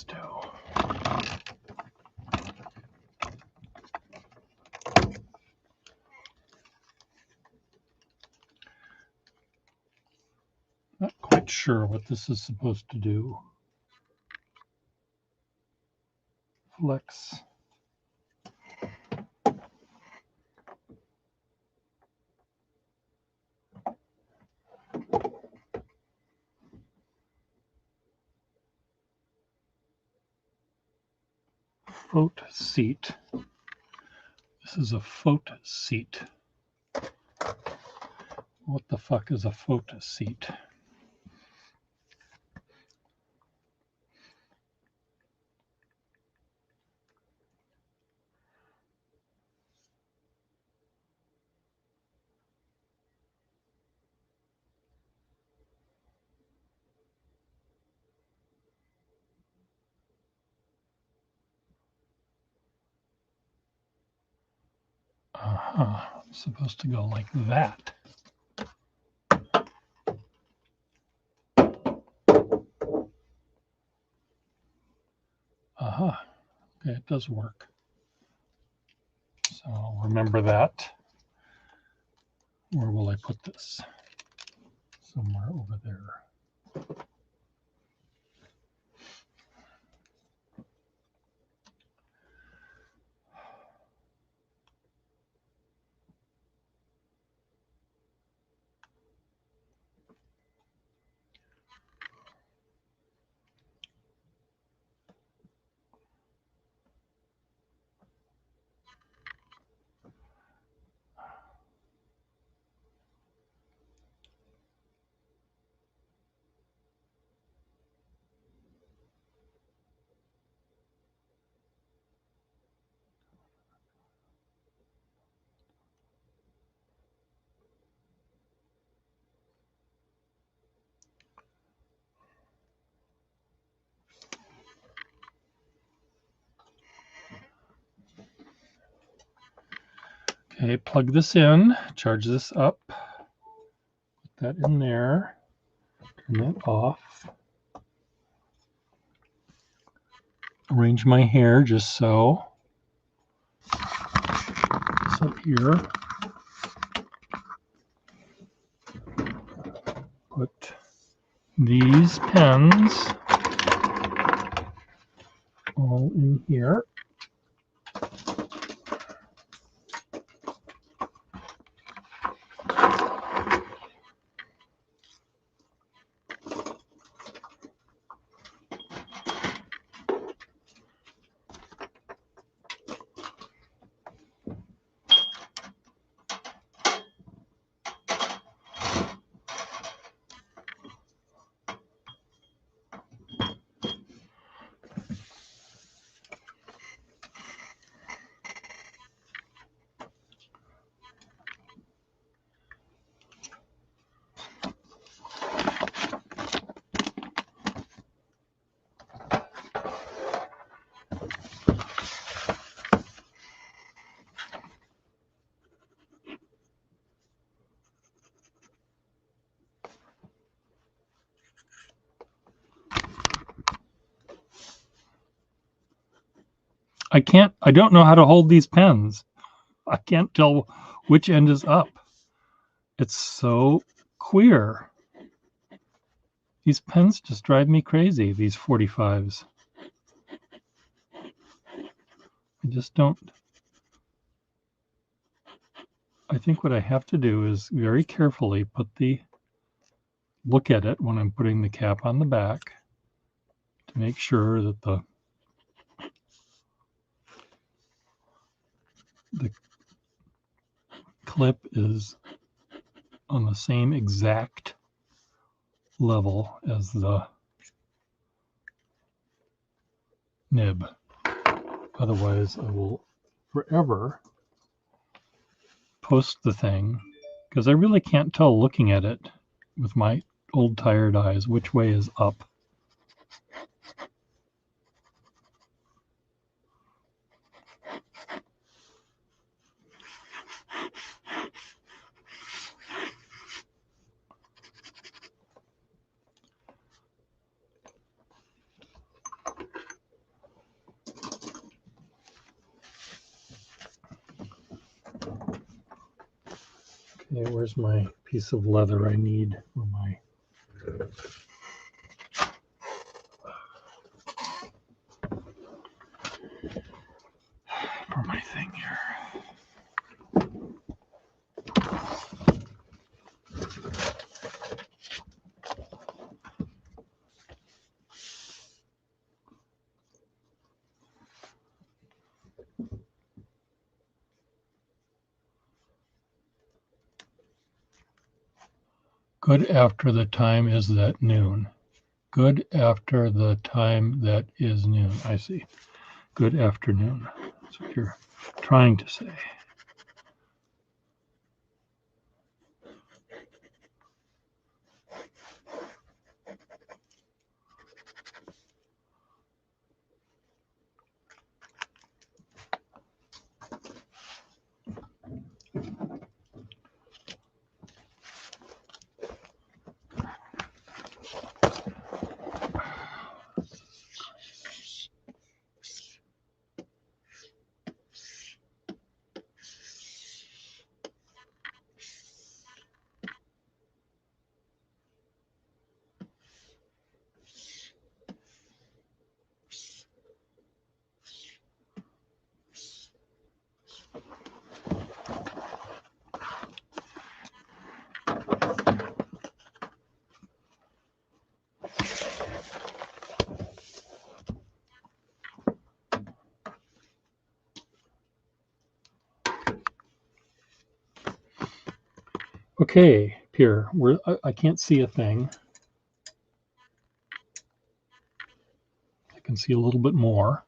this do? Not quite sure what this is supposed to do. Flex. Float seat. This is a float seat. What the fuck is a float seat? It's supposed to go like that. Okay, it does work. So remember that. Where will I put this? Somewhere over there. Okay, plug this in, charge this up, put that in there, turn that off. Arrange my hair just so. This up here. Put these pens all in here. I don't know how to hold these pens. I can't tell which end is up. It's so queer. These pens just drive me crazy, these 45s. I just don't. I think what I have to do is very carefully look at it when I'm putting the cap on the back to make sure that the clip is on the same exact level as the nib. Otherwise, I will forever post the thing because I really can't tell looking at it with my old tired eyes which way is up. Okay, where's my piece of leather I need for my thing here? Good after the time is that noon. Good after the time that is noon. I see. Good afternoon. That's what you're trying to say. Okay, Pierre, I can't see a thing. I can see a little bit more.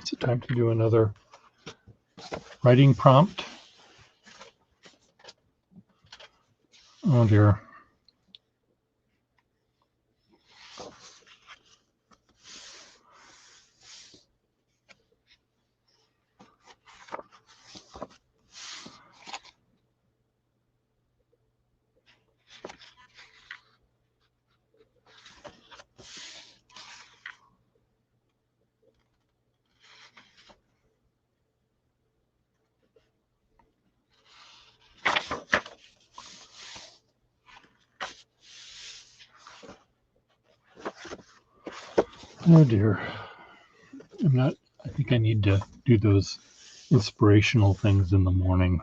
Is it time to do another writing prompt? Oh dear. Oh dear. I think I need to do those inspirational things in the morning.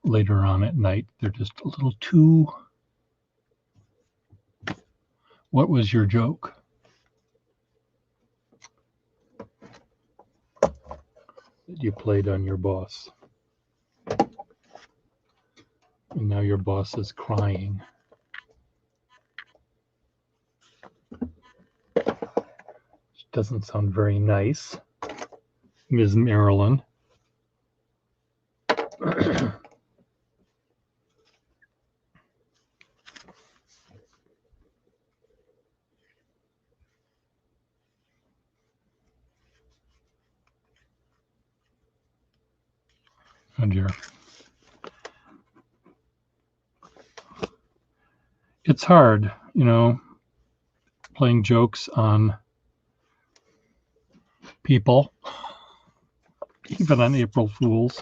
Later on at night, they're just a little too. What was your joke? That you played on your boss. And now your boss is crying. Which doesn't sound very nice, Ms. Marilyn. Oh dear. It's hard, playing jokes on people, even on April Fools.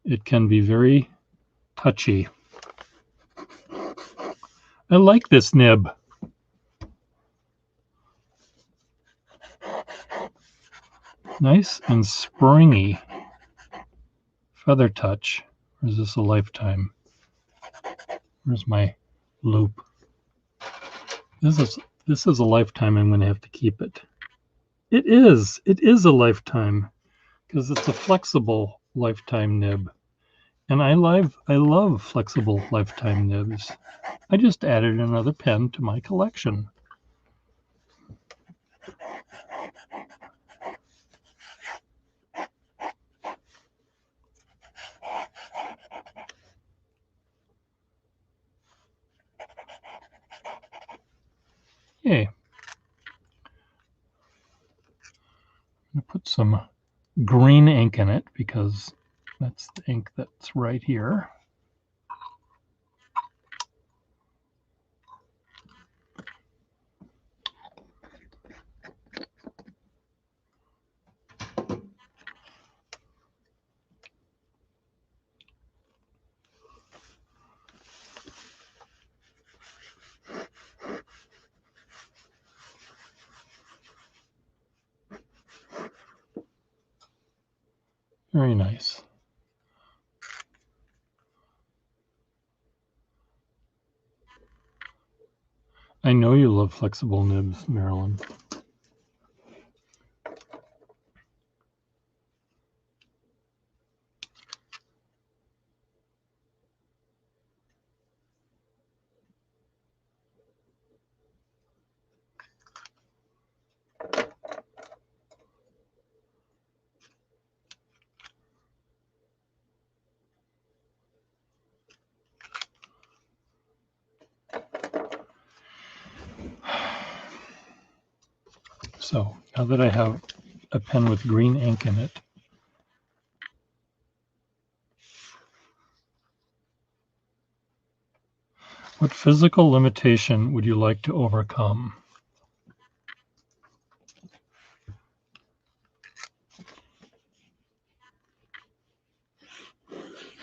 It can be very touchy. I like this nib. Nice and springy. Feather touch. Or is this a lifetime? Where's my loop? This is a lifetime. I'm going to have to keep it. It is a lifetime because it's a flexible lifetime nib. And I love flexible lifetime nibs. I just added another pen to my collection. Yay. I'm going to put some green ink in it because that's the ink that's right here. Very nice. I know you love flexible nibs, Marilyn. So now that I have a pen with green ink in it, what physical limitation would you like to overcome?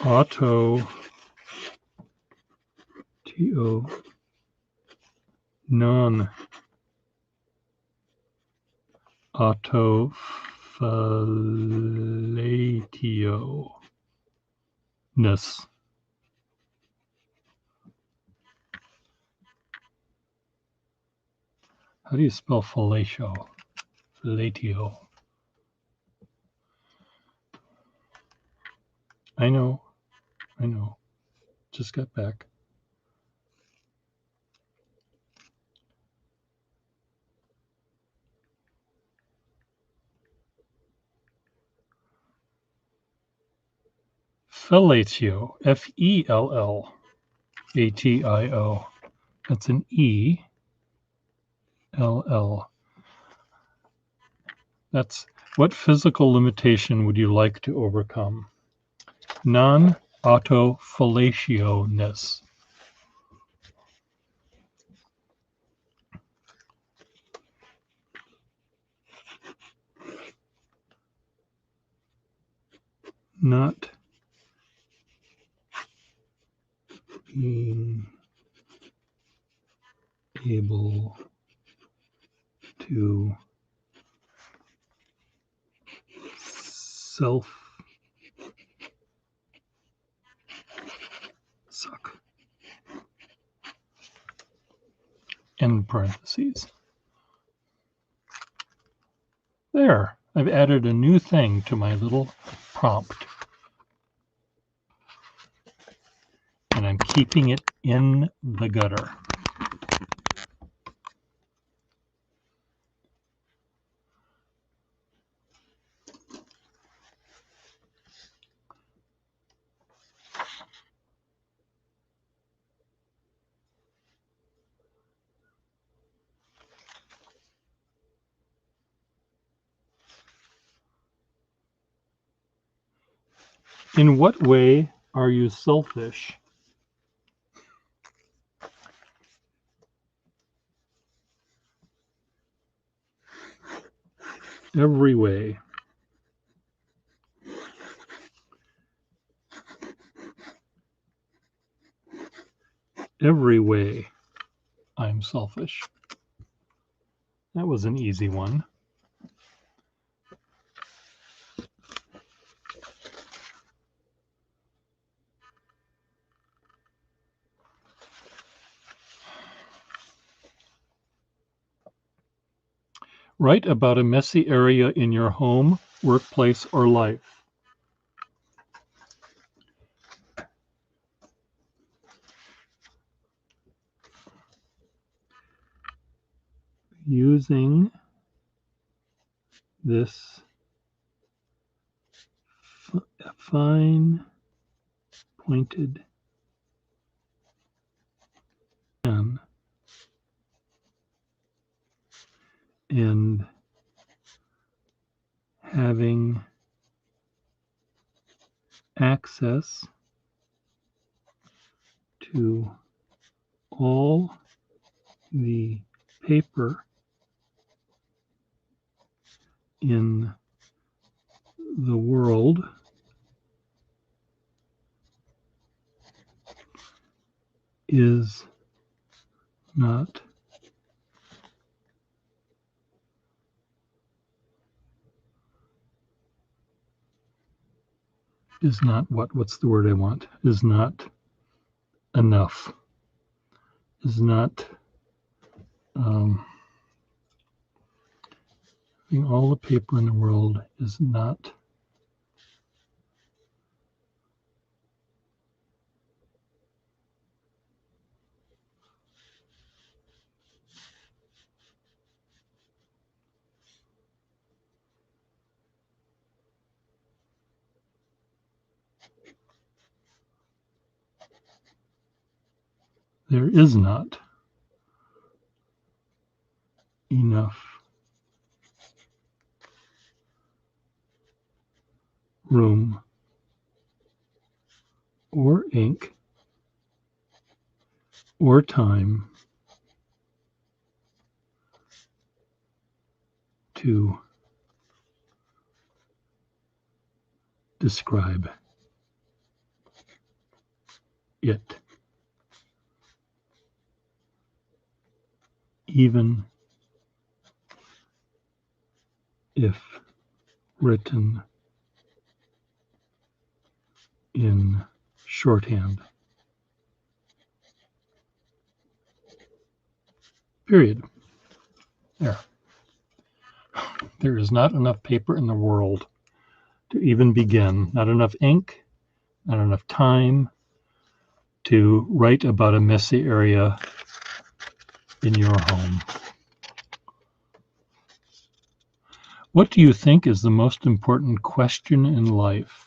Auto, T-O, non-autofellatio-ness. How do you spell fellatio? Fellatio. I know. Just got back. Fellatio, F-E-L-L-A-T-I-O. That's an E-L-L. That's what physical limitation would you like to overcome? Non-autofellatio-ness. Not being able to self-suck. End parentheses. There, I've added a new thing to my little prompt. And I'm keeping it in the gutter. In what way are you selfish? Every way. Every way I'm selfish. That was an easy one. Write about a messy area in your home, workplace, or life. Using this fine pointed pen and having access to all the paper in the world is not is not what's the word I want? Is not enough. Is not all the paper in the world is not there is not enough room or ink or time to describe it, even if written in shorthand. Period. There. There is not enough paper in the world to even begin. Not enough ink, not enough time to write about a messy area in your home. What do you think is the most important question in life?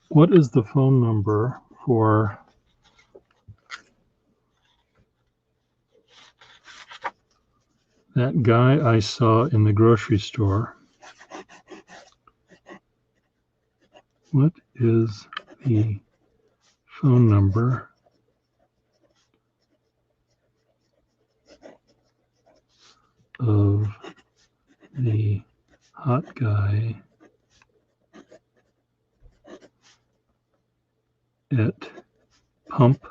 What is the phone number for that guy I saw in the grocery store? What is the phone number of the hot guy at pump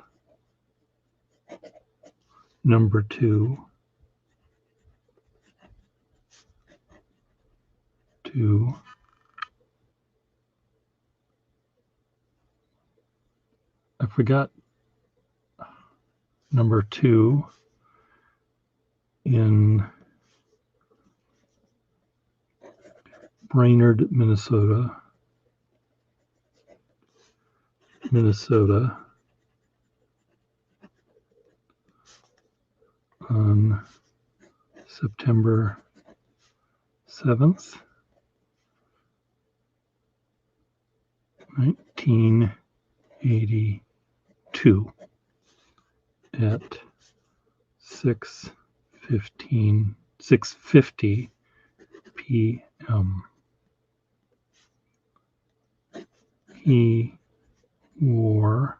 number 2 to I forgot number 2 in Brainerd, Minnesota on September 7th, 1982 at 6:50 p.m. He wore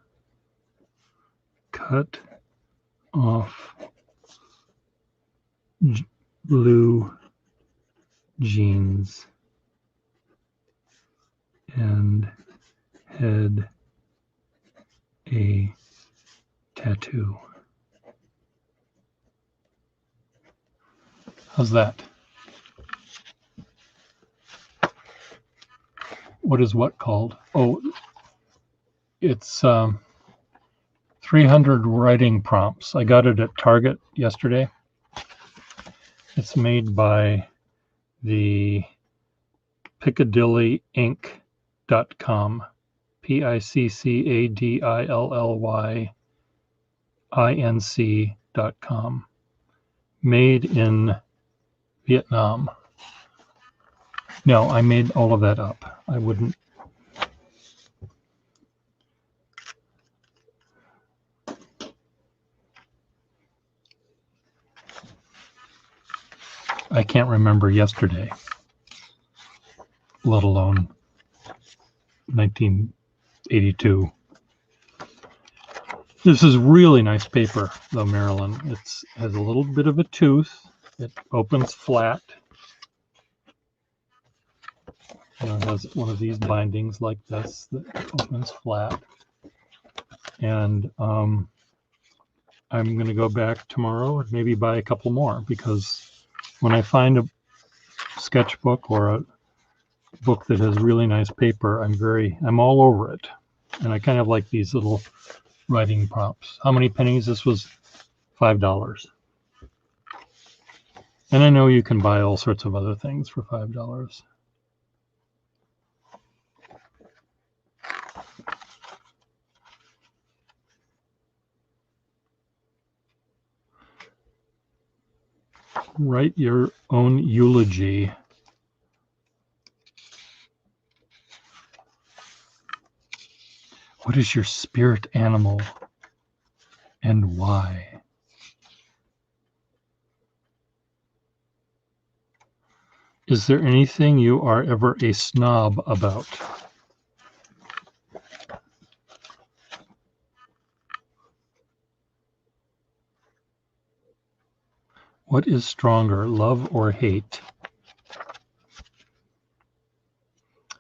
cut off blue jeans and had a tattoo. How's that? What is what called? Oh, it's 300 writing prompts. I got it at Target yesterday. It's made by the PiccadillyInc.com, PiccadillyInc.com, made in Vietnam. No, I made all of that up. I wouldn't. I can't remember yesterday, let alone 1982. This is really nice paper, though, Marilyn. It has a little bit of a tooth. It opens flat. It has one of these bindings like this that opens flat. And I'm going to go back tomorrow and maybe buy a couple more, because when I find a sketchbook or a book that has really nice paper, I'm all over it. And I kind of like these little writing prompts. How many pennies? This was $5. And I know you can buy all sorts of other things for $5. Write your own eulogy. What is your spirit animal and why? Is there anything you are ever a snob about? What is stronger, love or hate?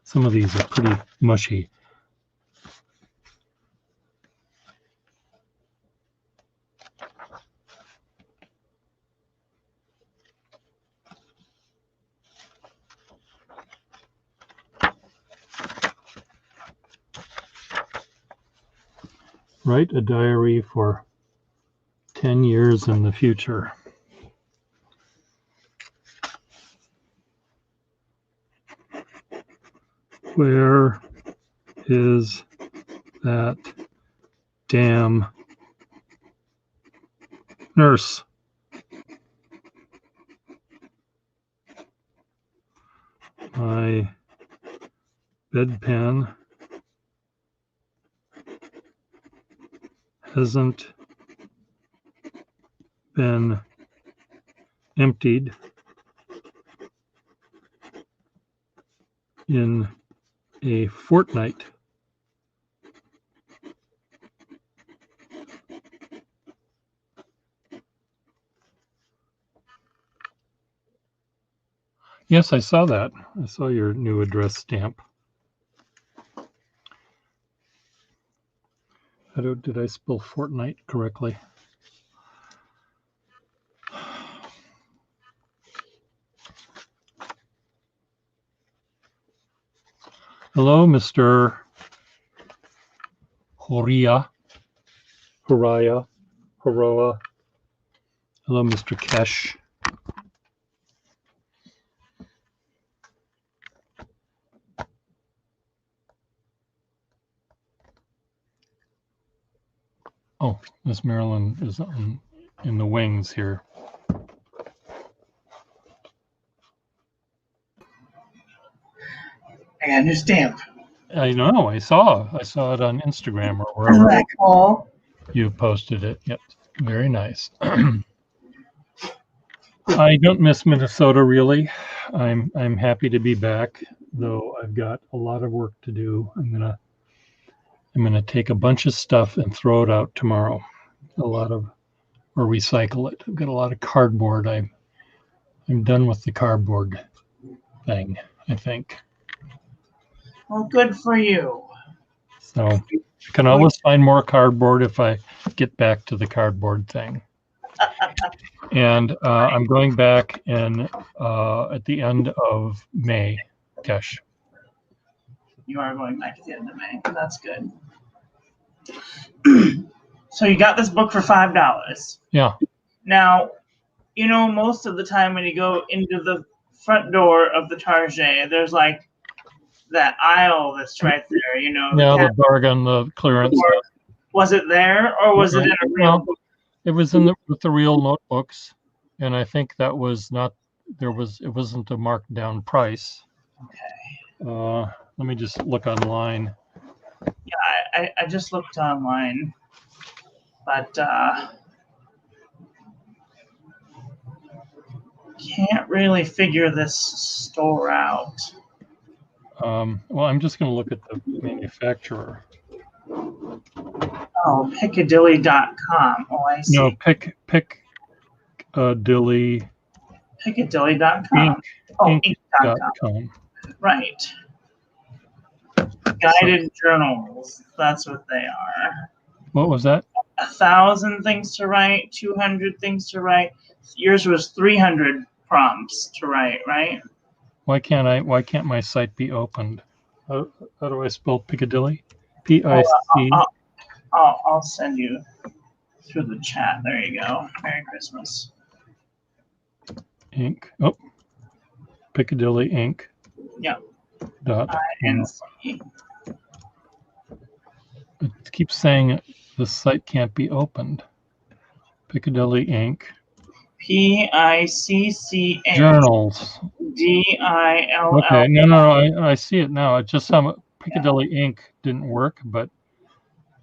Some of these are pretty mushy. Write a diary for 10 years in the future. Where is that damn nurse? My bedpan hasn't been emptied in a fortnight. Yes, I saw that. I saw your new address stamp. Did I spell fortnight correctly? Hello, Mr. Horia. Haraya. Haroa. Hello, Mr. Kesh. Oh, Miss Marilyn is in the wings here. I got a new stamp. I know. I saw it on Instagram or wherever. Isn't that cool? You posted it. Yep. Very nice. I don't miss Minnesota really. I'm happy to be back, though I've got a lot of work to do. I'm gonna take a bunch of stuff and throw it out tomorrow. Or recycle it. I've got a lot of cardboard. I'm done with the cardboard thing, I think. Well, good for you. So I can always find more cardboard if I get back to the cardboard thing. And I'm going back at the end of May, Kesh. You are going back at the end of May. That's good. So you got this book for $5. Yeah. Now, most of the time when you go into the front door of the Target, there's like that aisle that's right there. Yeah, the bargain, the clearance. Was it there, or was it in a real book? It was with the real notebooks, and I think that was not. It wasn't a marked down price. Okay. Let me just look online. Yeah, I just looked online, but can't really figure this store out. Well, I'm just going to look at the manufacturer. Oh, Piccadilly.com. Oh, I see. No, Piccadilly. Piccadilly.com. Inc.com. Right. Guided journals. That's what they are. What was that? 1,000 things to write, 200 things to write. Yours was 300 prompts to write, right? Why can't my site be opened? How do I spell Piccadilly? P-I-C. I'll send you through the chat. There you go. Merry Christmas. Inc. Oh, Piccadilly Inc. Yeah. Dot. INC. It keeps saying the site can't be opened. Piccadilly Inc. PICCA. Journals. DILL. Okay, no, I see it now. It just Piccadilly Inc. didn't work, but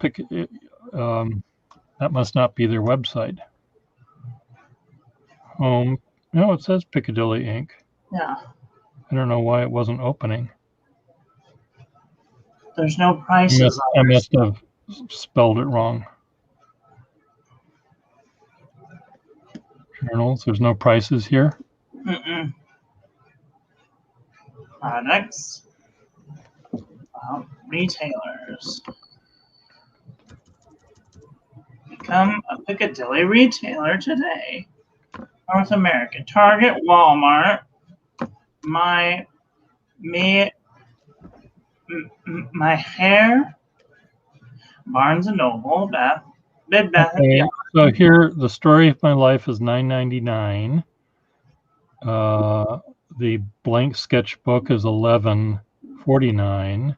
that must not be their website. Home. No, it says Piccadilly Inc. Yeah. I don't know why it wasn't opening. There's no prices. I must have spelled it wrong. Journals. There's no prices here. Mm-mm. Products. Retailers. Become a Piccadilly retailer today. North America. Target, Walmart, my hair, Barnes and Noble, Bed Bath and Beyond. So here, the story of my life is $9.99. The blank sketchbook is $11.49.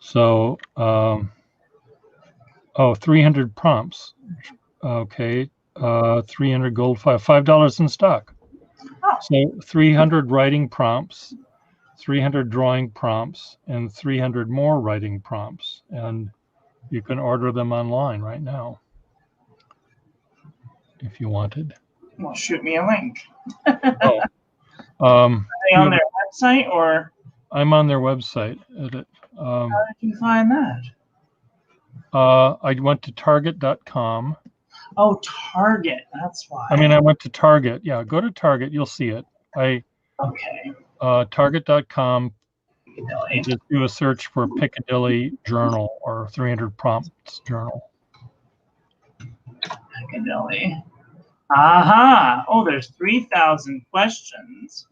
So, 300 prompts. Okay, 300 gold, $5 in stock. Oh. So 300 writing prompts, 300 drawing prompts, and 300 more writing prompts. And you can order them online right now if you wanted. Well, shoot me a link. Are they on their website or? I'm on their website. How did you find that? I went to Target.com. Oh, Target. That's why. I mean, I went to Target. Yeah, go to Target. You'll see it. Okay. Target.com. Piccadilly. Just do a search for Piccadilly Journal or 300 Prompts Journal. Piccadilly. Aha! Oh, there's 3,000 questions.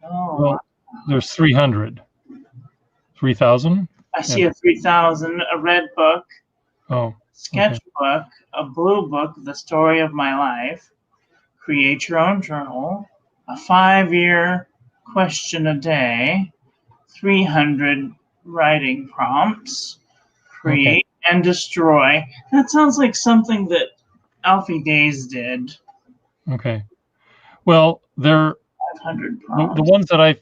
Oh. Well, there's 300. 3,000? I see a 3,000, a red book, sketchbook, a blue book, the story of my life, create your own journal, a 5-year question a day, 300 writing prompts, create and destroy. That sounds like something that Alfie Days did. Okay. Well, they're 500 prompts. the ones that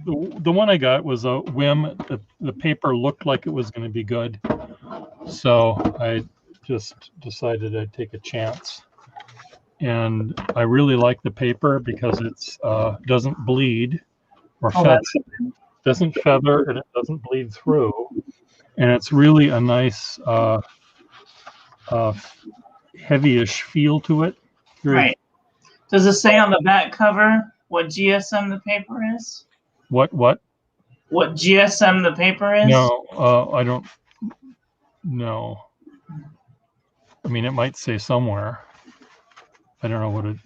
the one I got was a whim. The paper looked like it was going to be good, so I just decided I'd take a chance. And I really like the paper because it's doesn't bleed or feather, doesn't feather, and it doesn't bleed through. And it's really a nice heavy-ish feel to it. Right. Does it say on the back cover what GSM the paper is? What GSM the paper is? No, I don't know. I mean, it might say somewhere. I don't know what a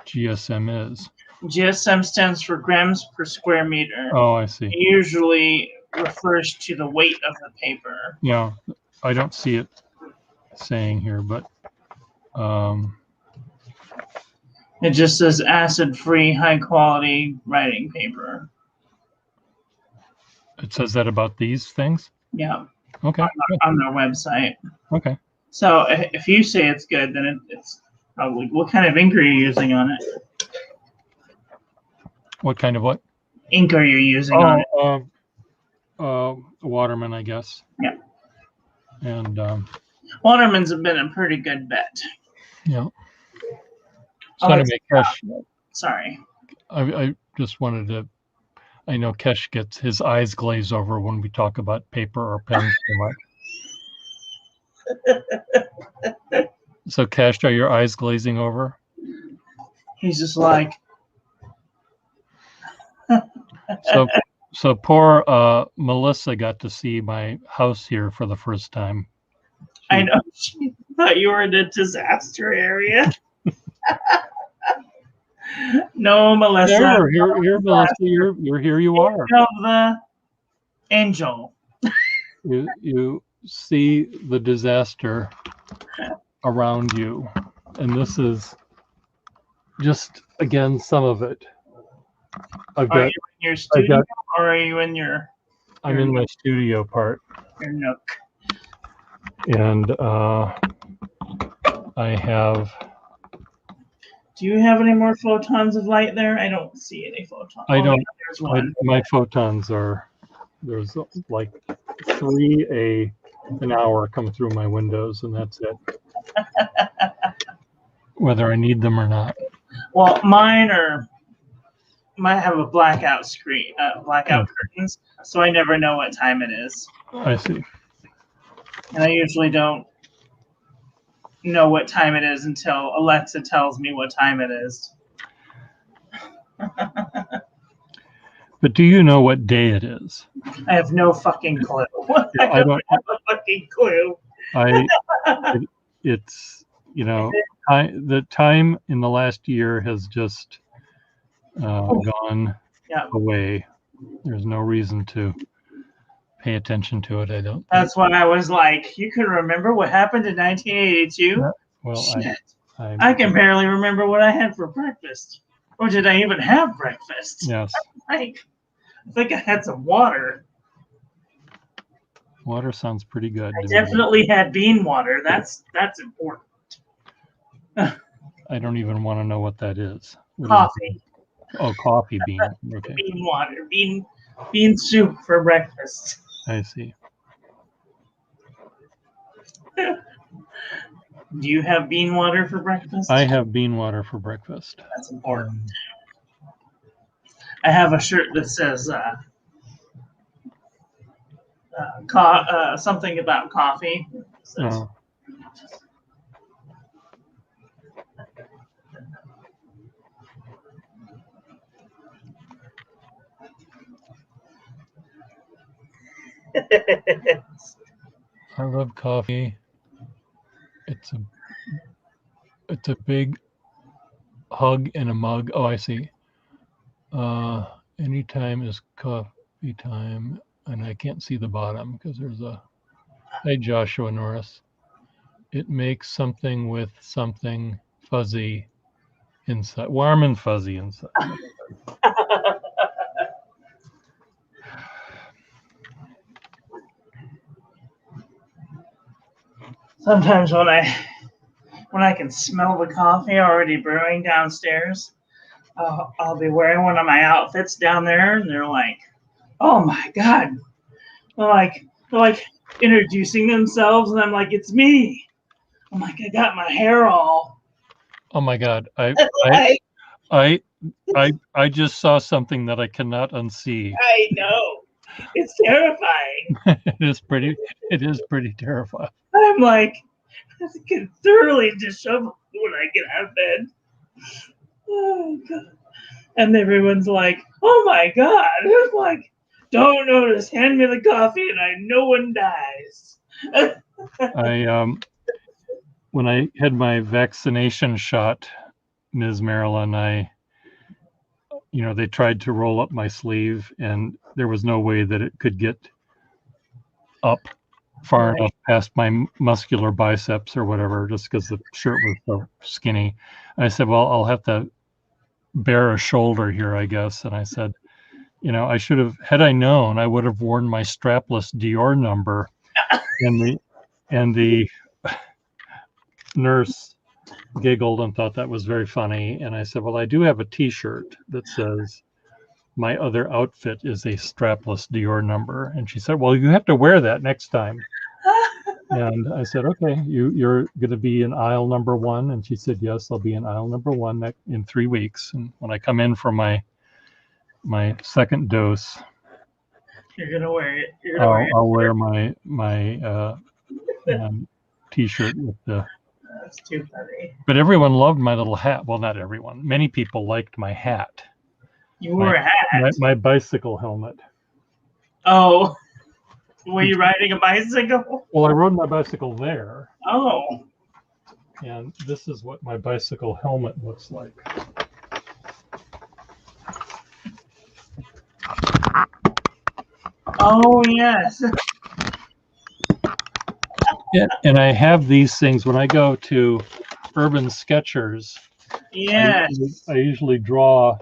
GSM is. GSM stands for grams per square meter. Oh, I see. It usually refers to the weight of the paper. Yeah, I don't see it saying here, but it just says acid-free, high-quality writing paper. It says that about these things? Yeah. Okay. On their website. Okay. So if you say it's good, then it's probably. What kind of ink are you using on it? What kind of what? Ink are you using on it? Waterman, I guess. Yeah. And Waterman's have been a pretty good bet. Yeah. So anyway, Kesh. Sorry. I just wanted to. I know Kesh gets his eyes glaze over when we talk about paper or pens too much. So, Kesh, are your eyes glazing over? He's just like. So poor Melissa got to see my house here for the first time. I know. She thought you were in a disaster area. No, Melissa. Here, Melissa. You're here. You are. Of the angel. You see the disaster around you, and this is just again some of it. Are you in your studio or are you in your? I'm in my studio part. Your nook. And I have. Do you have any more photons of light there? I don't see any photons. I don't. There's one. My photons are. There's like 3 an hour come through my windows, and that's it. Whether I need them or not. Well, mine might have a blackout screen, blackout curtains, so I never know what time it is. I see. And I usually don't know what time it is until Alexa tells me what time it is. But do you know what day it is? I have no fucking clue. I don't have a fucking clue. It's, the time in the last year has just gone away. There's no reason to pay attention to it. I don't. That's why I was like, you can remember what happened in 1982? Yeah, well, shit. I can barely remember what I had for breakfast. Or did I even have breakfast? Yes. I think I had some water. Water sounds pretty good. I definitely had bean water. That's important. I don't even want to know what that is. Coffee. Coffee bean. Okay. Bean water. Bean soup for breakfast. I see. Do you have bean water for breakfast? I have bean water for breakfast. That's important. I have a shirt that says something about coffee. Oh. I love coffee. It's a big hug in a mug. Oh, I see. Anytime is coffee time, and I can't see the bottom because there's a. Hey, Joshua Norris. It makes something with something fuzzy inside, warm and fuzzy inside. Sometimes when I can smell the coffee already brewing downstairs, I'll be wearing one of my outfits down there, and they're like, "Oh my god!" They're like introducing themselves, and I'm like, "It's me." I'm like, I got my hair all. Oh my god! I just saw something that I cannot unsee. I know. It's terrifying. It is pretty terrifying. I'm like, I get thoroughly disheveled when I get out of bed. Oh god. And everyone's like, oh my god. I'm like, don't notice, hand me the coffee and no one dies. When I had my vaccination shot, Ms. Marilyn, they tried to roll up my sleeve, and there was no way that it could get up far enough past my muscular biceps or whatever, just because the shirt was so skinny. I said, well, I'll have to bear a shoulder here, I guess. And I said, I should have, had I known, I would have worn my strapless Dior number. And the nurse giggled and thought that was very funny. And I said, well, I do have a T-shirt that says my other outfit is a strapless Dior number. And she said, well, you have to wear that next time. And I said, okay, you're going to be in aisle number 1. And she said, yes, I'll be in aisle number 1 in 3 weeks. And when I come in for my second dose, you're going to wear it. I'll wear my T-shirt with the. That's too funny. But everyone loved my little hat. Well, not everyone. Many people liked my hat. You wore a hat. My bicycle helmet. Oh, were you riding a bicycle? Well, I rode my bicycle there. Oh. And this is what my bicycle helmet looks like. Oh, yes. Yeah, and I have these things when I go to Urban Sketchers. Yes. I usually draw,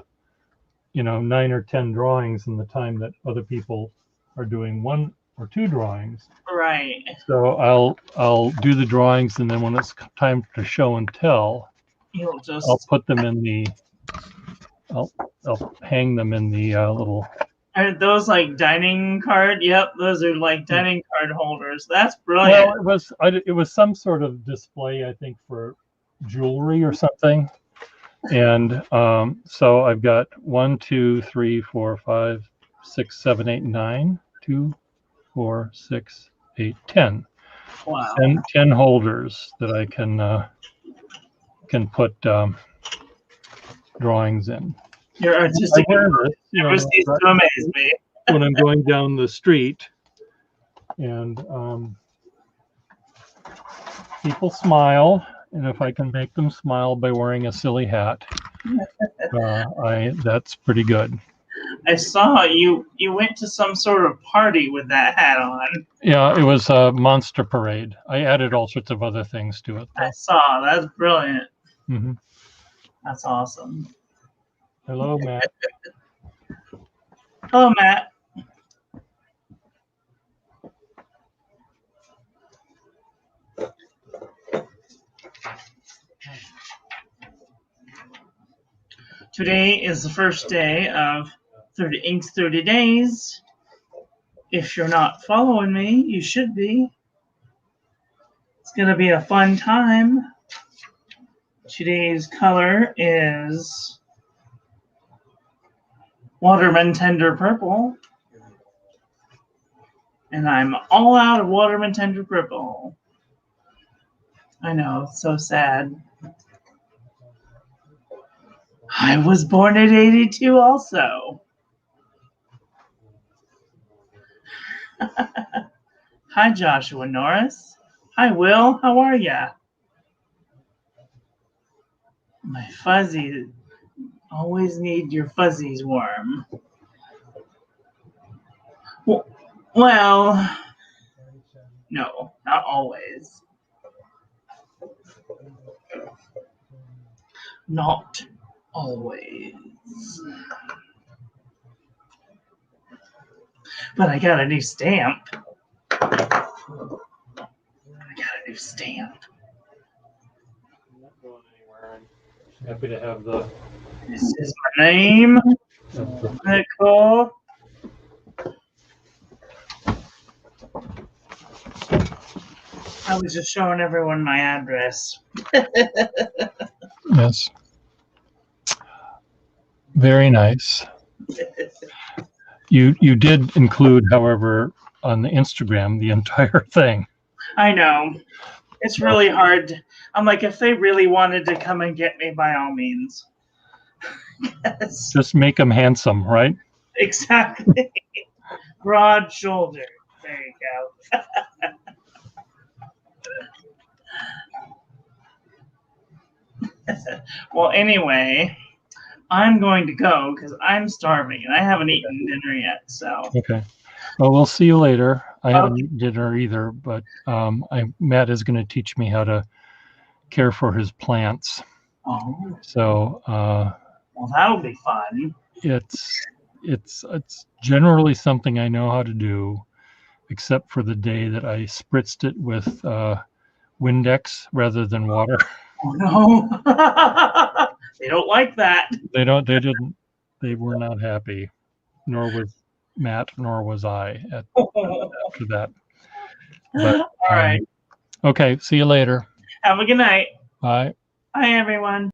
9 or 10 drawings in the time that other people are doing 1 or 2 drawings. Right. So I'll do the drawings, and then when it's time to show and tell, I'll put them in the. I'll hang them in the little. Are those like dining card? Yep, those are like dining card holders. That's brilliant. Well, it was some sort of display, I think, for jewelry or something. And so I've got 1, 2, 3, 4, 5, 6, 7, 8, 9, 2, 4, 6, 8, 10. Wow. 10 holders that I can put drawings in. Your artistic never ceases to amaze me. When I'm going down the street and people smile, and if I can make them smile by wearing a silly hat, that's pretty good. I saw you went to some sort of party with that hat on. Yeah, it was a monster parade. I added all sorts of other things to it, though. I saw. That's brilliant. Mm-hmm. That's awesome. Hello, Matt. Hello, Matt. Today is the first day of Ink's 30 days. If you're not following me, you should be. It's going to be a fun time. Today's color is Waterman Tender Purple. And I'm all out of Waterman Tender Purple. I know, it's so sad. I was born at 82 also. Hi, Joshua Norris. Hi, Will. How are ya? My fuzzy. Always need your fuzzies warm. Well, no, not always. Not always. But I got a new stamp. I'm not going anywhere. I'm happy to have the. This is my name. Isn't that cool? I was just showing everyone my address. Yes. Very nice. You did include, however, on the Instagram, the entire thing. I know. It's really hard. I'm like, if they really wanted to come and get me, by all means. Yes. Just make them handsome, right? Exactly. Broad shoulder. There you go. Well, anyway, I'm going to go because I'm starving and I haven't eaten dinner yet. So. Okay. Well, we'll see you later. I haven't eaten dinner either, but Matt is going to teach me how to care for his plants. Oh. So. Well, that'll be fun. It's generally something I know how to do, except for the day that I spritzed it with Windex rather than water. Oh no. They don't like that. They didn't. They were not happy, nor was Matt, nor was I after that. But, all right. Okay. See you later. Have a good night. Bye. Bye, everyone.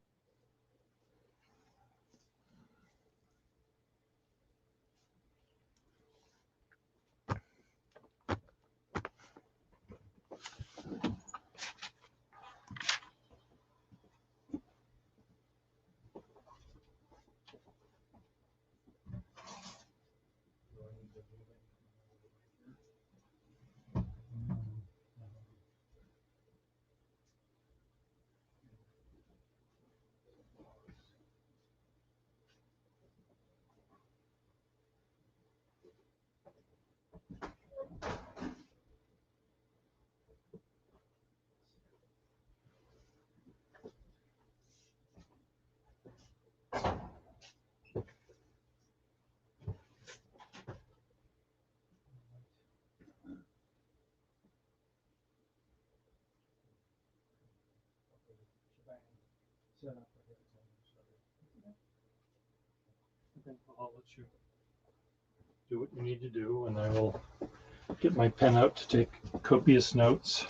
I'll let you do what you need to do, and I will get my pen out to take copious notes.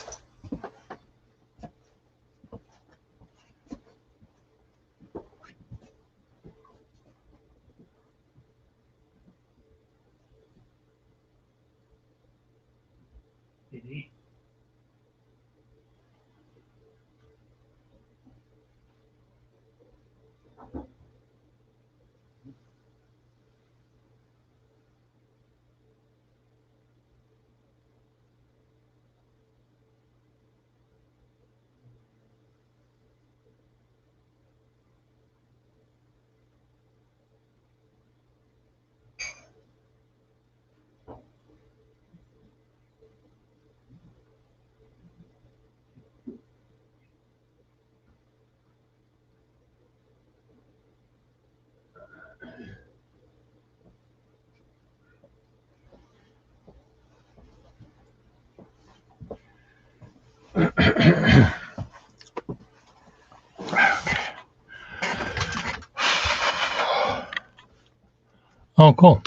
Oh, cool.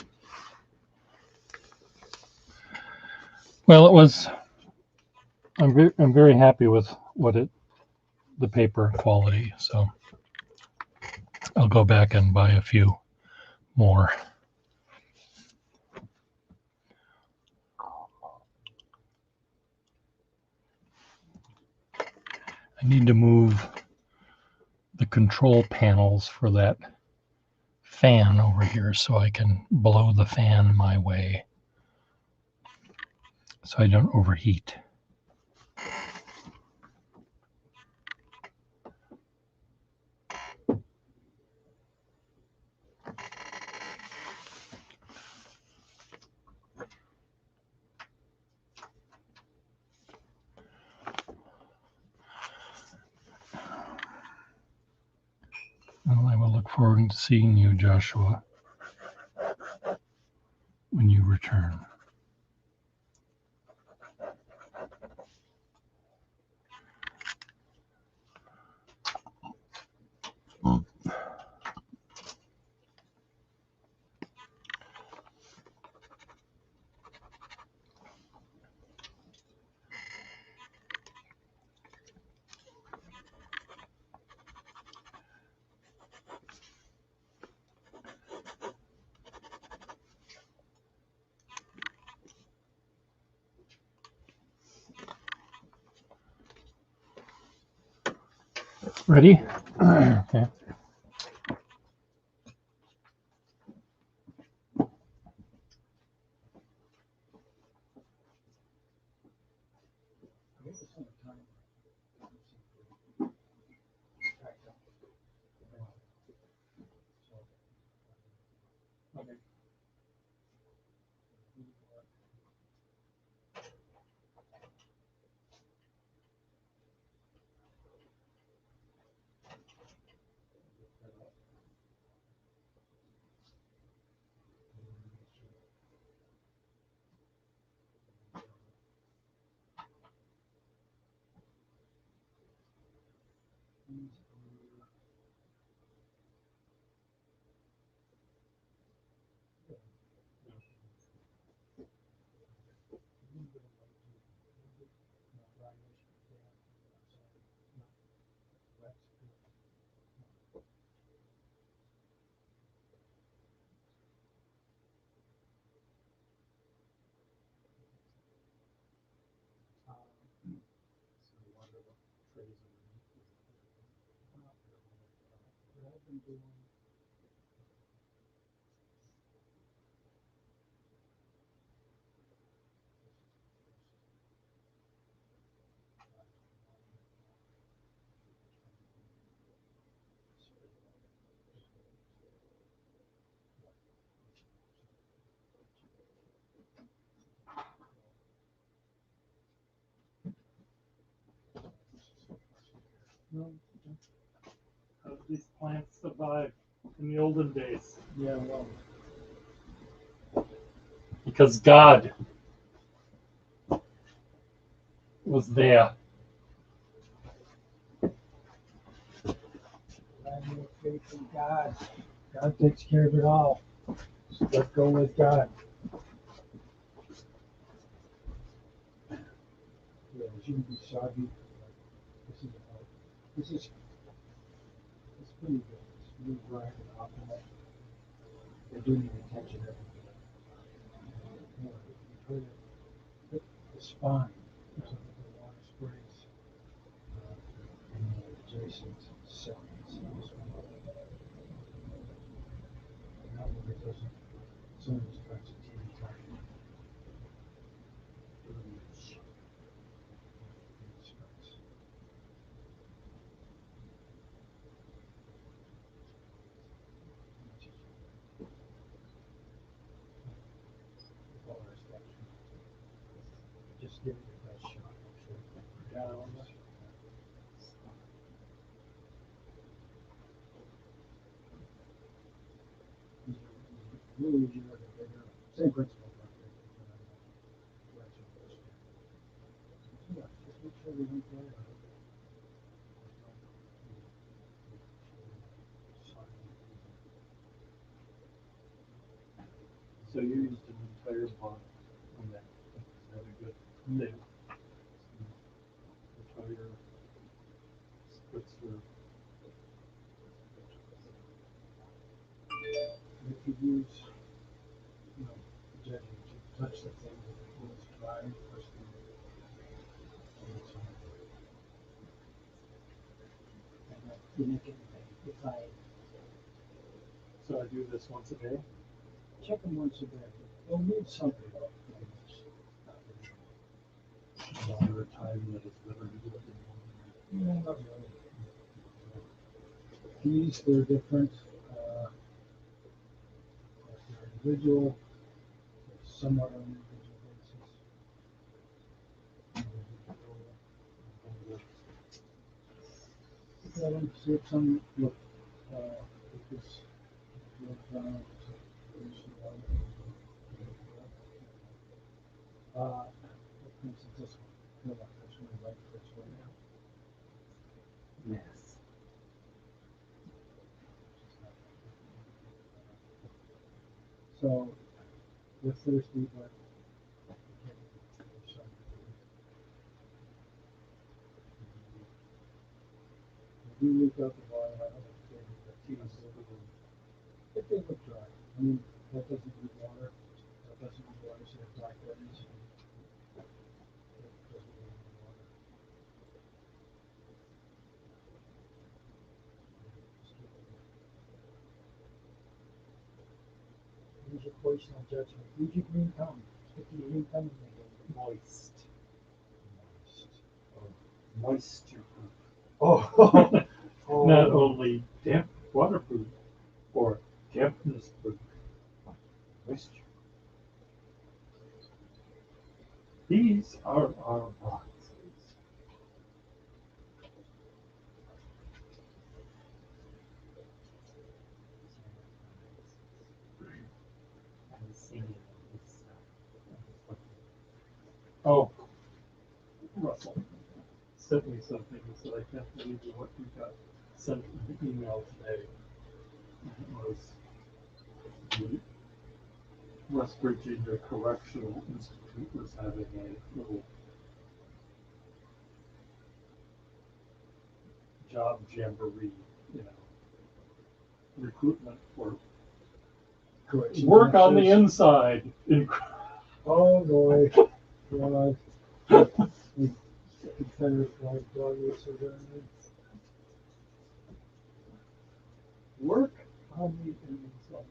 Well, it was. I'm very happy with the paper quality. So I'll go back and buy a few more. I need to move the control panels for that fan over here so I can blow the fan my way so I don't overheat. Well, I will look forward to seeing you, Joshua, when you return. Ready? Okay. How did these plants survive in the olden days? Yeah, well, because God was there. faith in God. God takes care of it all. So let's go with God. Yeah, it shouldn't be soggy. This is it's pretty good. It's really dry and optimal. They do need attention every day. You try to hit the spine so that the water sprays in the adjacent segments. Now when it doesn't, someone starts a TV time. Just give it your best shot. Down. Really easy with a bigger, same principle. Yeah, just make sure they don't get it. So you used an entire bond on that. Is that a good thing? Entire spritzer. If you use, judging, you touch the thing that was dry first thing. You make anything. If So I do this once a day? check them once a day, they'll need something. Longer time that it's better to do it in the morning. Yeah, not really. Keys, they're different. If they're individual, it's somewhat on an individual basis. Look at them, see if some look, if this look down. For instance, this one. Feel like this one, like this one now. Yes. So, we're thirsty, but we do leak out the bottom. I don't know if they need the teeth. If they look dry, I mean, that doesn't need water. That doesn't need water, so it's blackberries. That doesn't need water. Use your personal judgment. Use your green thumb. Stick your green thumb in the game. Moist. Moisture proof. Oh, Not only damp waterproof or dampness proof. Moisture. These are our boxes. I'm singing this stuff. Oh, Russell sent me something and said, I can't believe what you got sent in the email today. It was the West Virginia Correctional Institute was having a little job jamboree, recruitment for work on the inside. Oh boy. God. Confederate flag dog was so good. Work on the inside.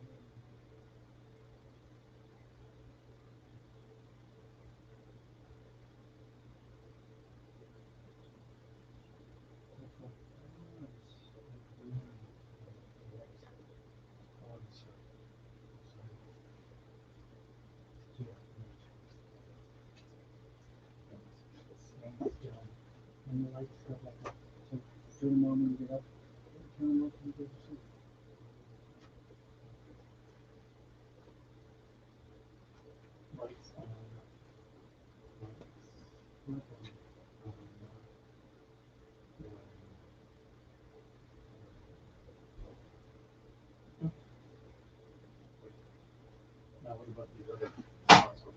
And the lights stuff like that. So turn them on when you get up. Turn them off when you go to sleep. Lights on.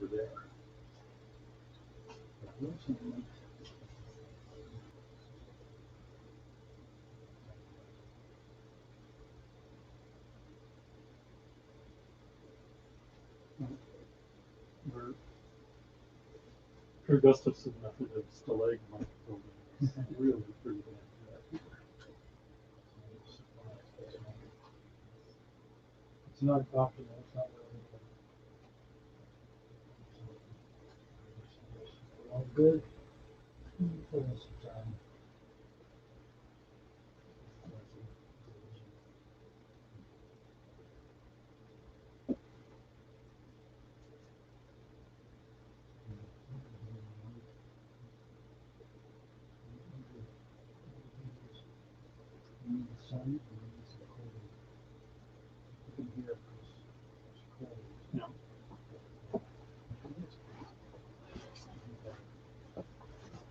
over there. Her Gustafson method of stalagmite building is really pretty bad. It's not optimal. It's not really all good. For this time.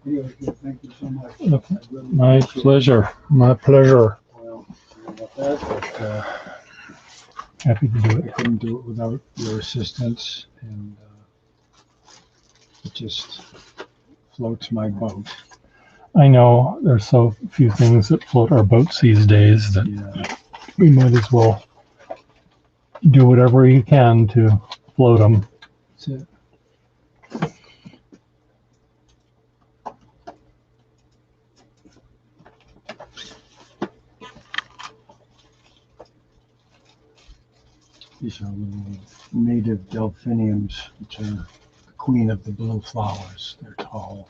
Anyway, thank you so much. Really My pleasure. My pleasure. Well, about that, but, Happy to do I it. couldn't do it without your assistance, and it just floats my boat. I know there's so few things that float our boats these days that Yeah. we might as well do whatever you can to float them. That's it. These are little native delphiniums, which are the queen of the blue flowers. They're tall.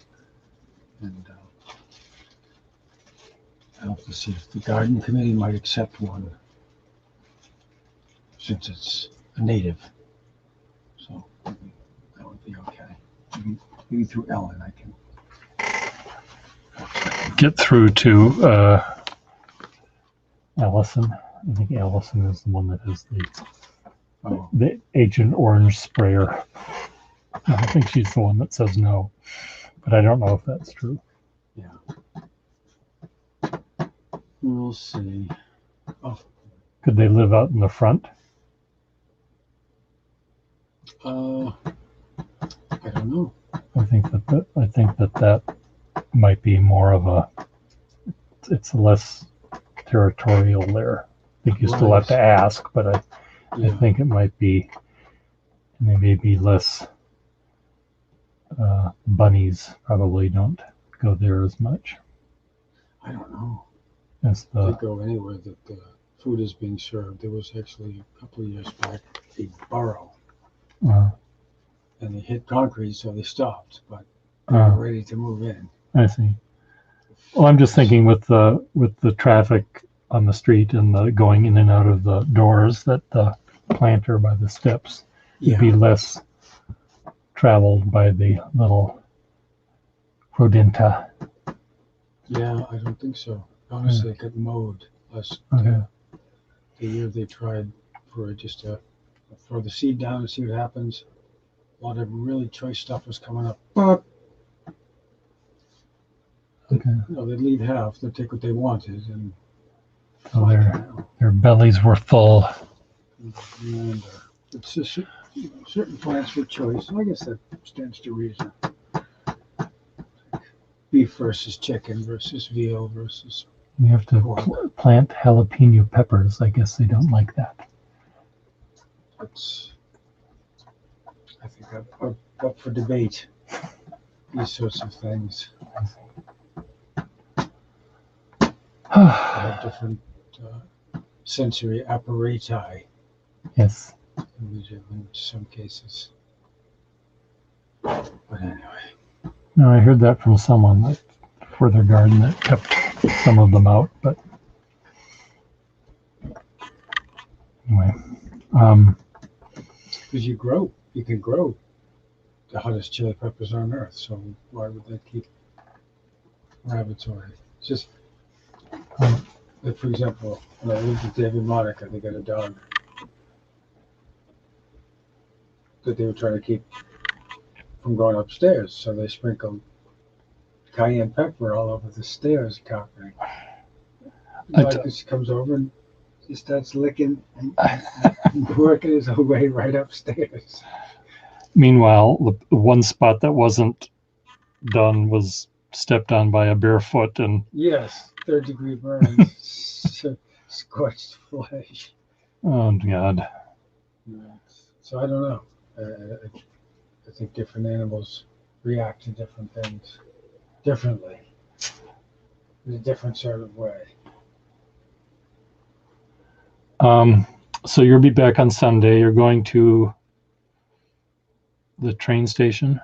And I'll have to see if the garden committee might accept one, since it's a native. So maybe that would be okay. Maybe through Ellen I can. Get through to Allison. I think Allison is the one that has Oh, the Agent Orange sprayer. I think she's the one that says no, but I don't know if that's true. yeah. We'll see. Oh, Could they live out in the front? I don't know. I think that might be more of a. It's less territorial there. I think you still have to ask, but I Yeah. think it might be maybe less. Bunnies probably don't go there as much I don't know. as They the. go anywhere that the food is being served. There was actually a couple of years back a burrow, and they hit concrete, so they stopped. But they were ready to move in. I see. Well, I'm just thinking with the traffic on the street and the going in and out of the doors, that the planter by the steps would be less traveled by the little rodenta. Yeah, I don't think so. Honestly, it got mowed last Okay. the year they tried for just to throw the seed down and see what happens. A lot of really choice stuff was coming up. But Okay. they'd leave half, they'd take what they wanted, and So their bellies were full. and it's just certain plants for choice. I guess that stands to reason. Beef versus chicken versus veal versus. You have to plant jalapeno peppers. I guess they don't like that. It's, I think, up for debate. These sorts of things. They have different sensory apparati Yes. in some cases. But anyway. No, I heard that from someone that for their garden that kept some of them out, but anyway. Because you can grow the hottest chili peppers on earth, so why would they keep rabbits away? It's just, like, for example, when I lived with David and Monica, they got a dog that they were trying to keep from going upstairs, so they sprinkled cayenne pepper all over the stairs carpeting. Marcus comes over and he starts licking and working his way right upstairs. Meanwhile, the one spot that wasn't done was stepped on by a barefoot, and Yes, third-degree burns, scorched flesh. oh God. So I don't know. I think different animals react to different things differently, in a different sort of way. So you'll be back on Sunday. You're going to the train station?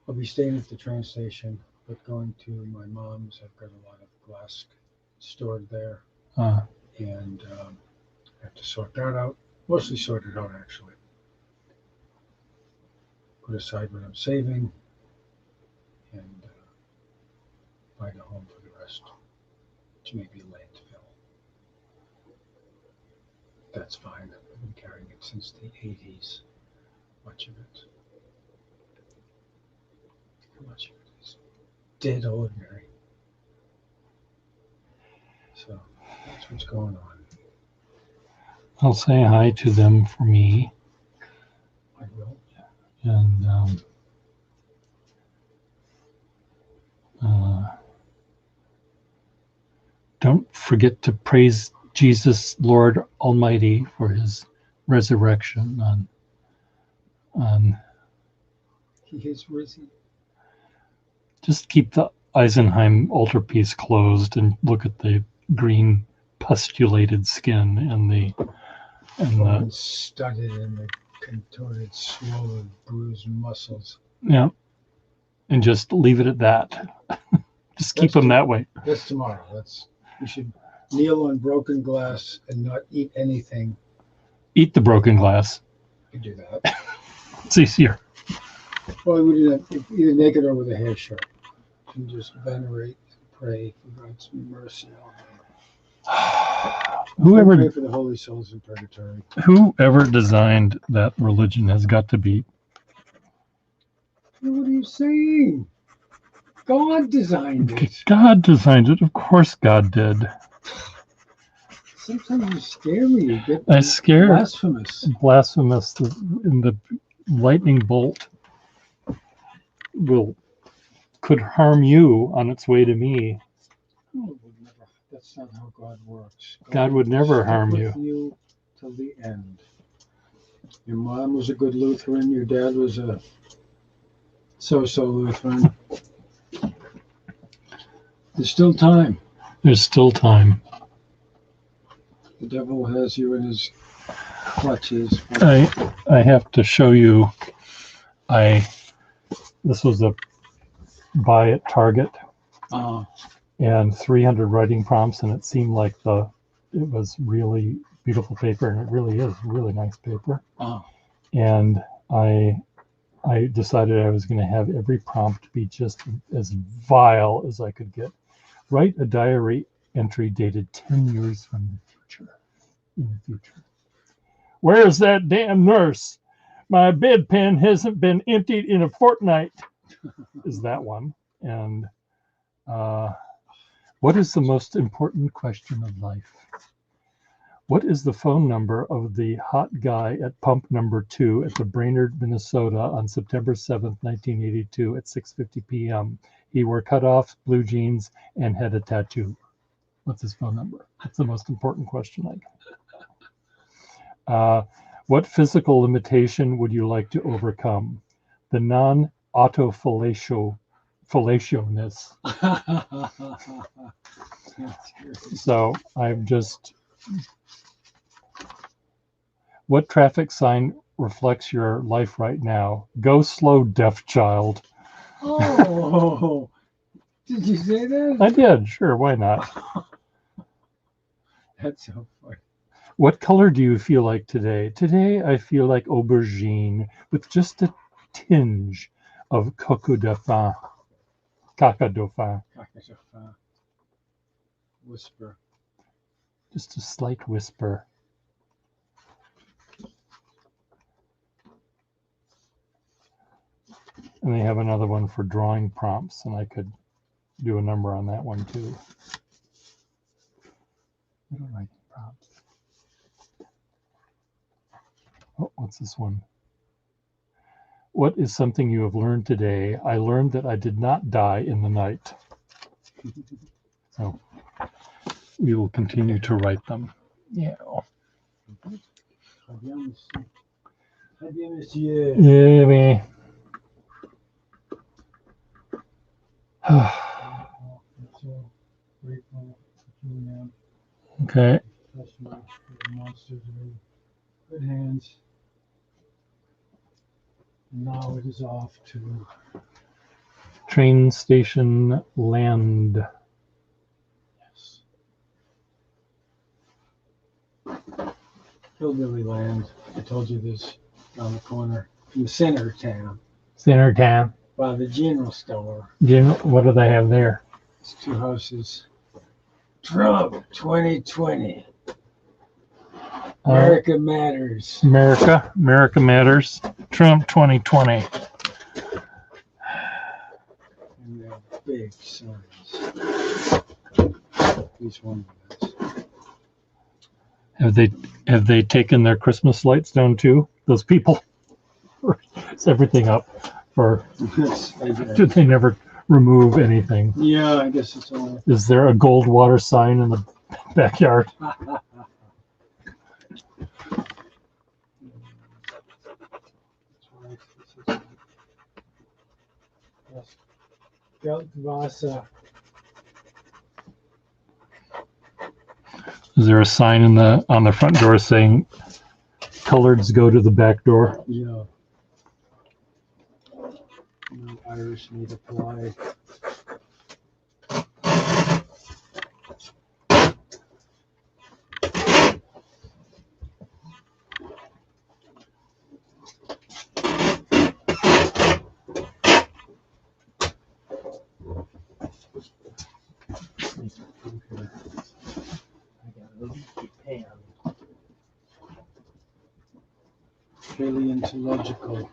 I'll be staying at the train station, but going to my mom's. I've got a lot of glass stored there, and I have to sort that out. Mostly sort it out, actually. Put aside what I'm saving, and find a home for the rest, which may be landfill. That's fine. I've been carrying it since the 80s. Much of it is dead ordinary. So that's what's going on. I'll say hi to them for me. I will. And don't forget to praise Jesus, Lord Almighty, for his resurrection on He is risen. Just keep the Eisenheim altarpiece closed and look at the green pustulated skin and the studded in the contorted, swollen, bruised muscles. Yeah, and just leave it at that. Just keep them that way. That's tomorrow. We should kneel on broken glass and not eat anything. Eat the broken glass. You do that. It's easier. Well, we do that either naked or with a hair shirt. And just venerate and pray for God's mercy on them. Whoever pray for the holy souls in purgatory. Whoever designed that religion has got to be. What are you saying? God designed it. God designed it. Of course God did. Sometimes you scare me. You get blasphemous. Blasphemous. In the lightning bolt could harm you on its way to me. Oh, that's not how God works. God would never harm you till the end. Your mom was a good Lutheran. Your dad was a so-so Lutheran. There's still time. There's still time. The devil has you in his clutches. I have to show you. This was a buy at Target, and 300 writing prompts, and it seemed like it was really beautiful paper, and it really is really nice paper. And I decided I was going to have every prompt be just as vile as I could get. Write a diary entry dated 10 years from the future. In the future. Where's that damn nurse? My bedpan hasn't been emptied in a fortnight. Is that one? And what is the most important question of life? What is the phone number of the hot guy at pump number 2 at the Brainerd, Minnesota on September 7th, 1982 at 6:50 p.m.? He wore cutoffs, blue jeans, and had a tattoo. What's his phone number? That's the most important question I got. What physical limitation would you like to overcome? The non-autofellatio fellatio-ness. So I've just. What traffic sign reflects your life right now? Go slow, deaf child. Oh, did you say that? I did. Sure, why not? That's so funny. What color do you feel like today? Today I feel like aubergine with just a tinge of coco dauphin. Caca dauphin. Whisper. Just a slight whisper. And they have another one for drawing prompts, and I could do a number on that one too. Writing prompts. Oh, what's this one? what is something you have learned today? I learned that I did not die in the night. So we will continue to write them. Yeah. Très bien, monsieur. Yeah, man. I'm so grateful for you, Okay. trust me, the monsters are in good hands. Now it is off to Train station land. yes, Hillbilly Land. I told you this around the corner from the center of town Center town. by the general store. Jim, what do they have there? It's 2 houses. Trump 2020. America matters. America matters. Trump 2020. And they're big signs. At least one of those. Have they taken their Christmas lights down too? Those people. It's everything up for. Did they never remove anything? Yeah, I guess it's all. Is there a Goldwater sign in the backyard? Geldwasser. Is there a sign on the front door saying coloreds go to the back door? Yeah. No Irish need apply. Paleontological.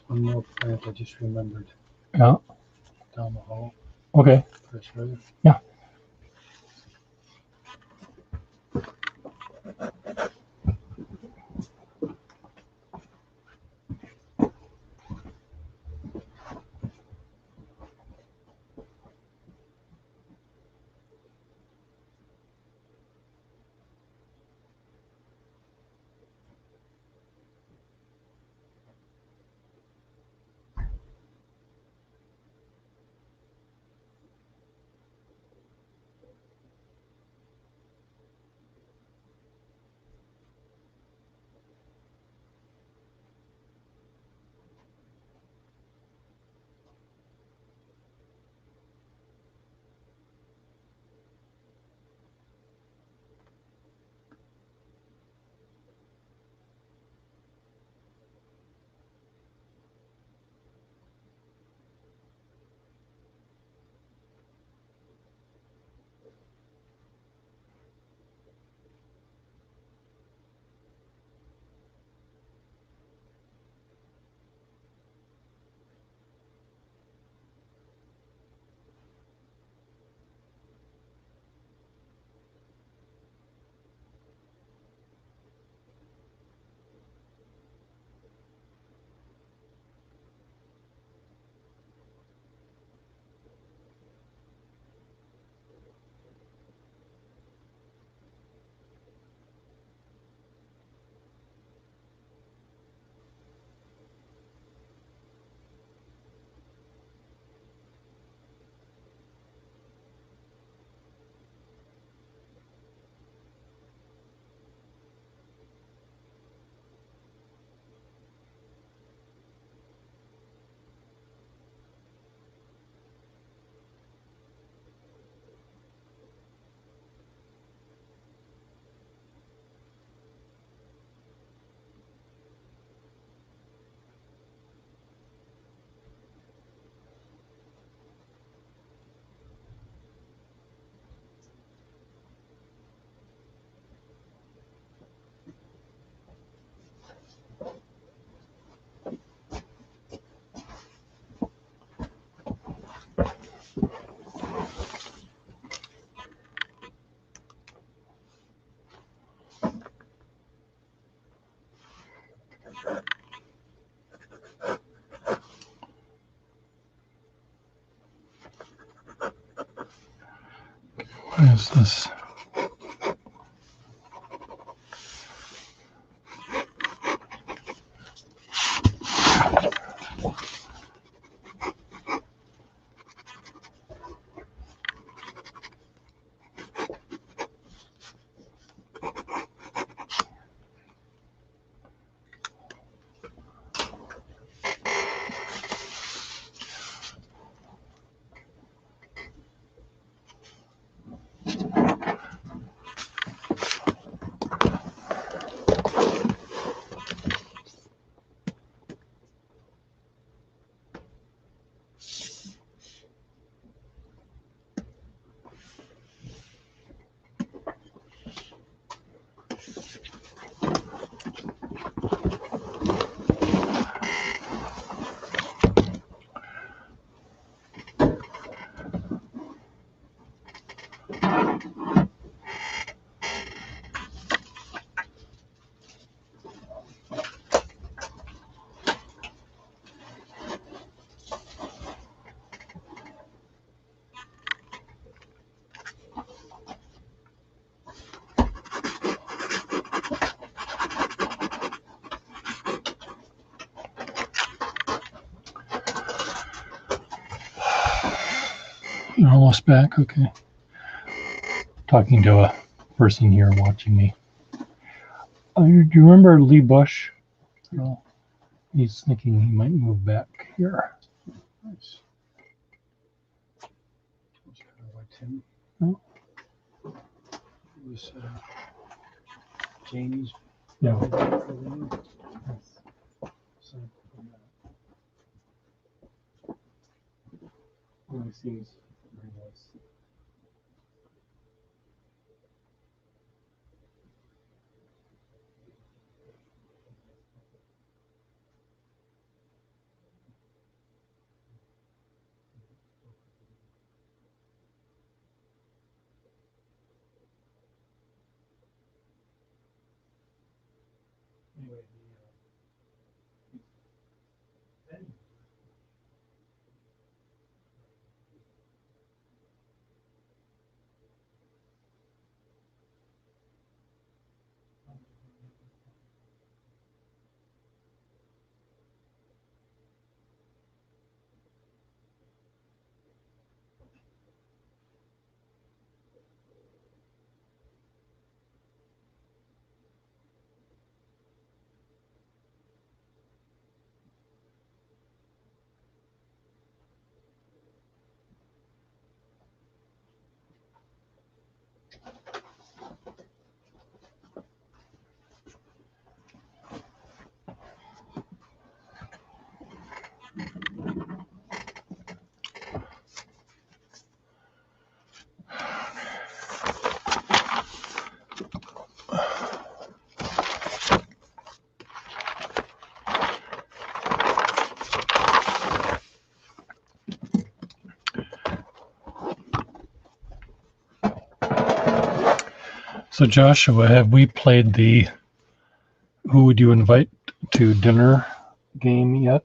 One more plant I just remembered. Yeah. Down the hall. Okay. Fresh weather. Yeah. What is this? You're almost back, okay. Talking to a person here watching me. Do you remember Lee Bush? No. He's thinking he might move back here. Nice. That's kind of like Tim. No? It was Jamie's. Yeah. So, He seems very nice. anyway, So Joshua, have we played the who would you invite to dinner game yet?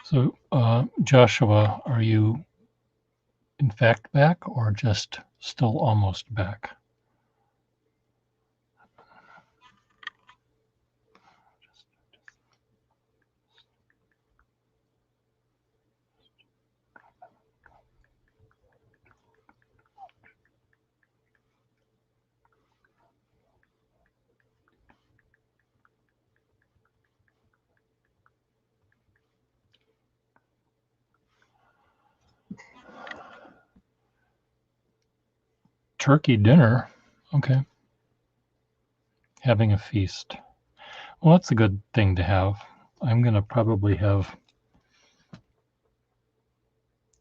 So, Joshua, are you in fact back or just still almost back? Turkey dinner. Okay. Having a feast. Well, that's a good thing to have. I'm going to probably have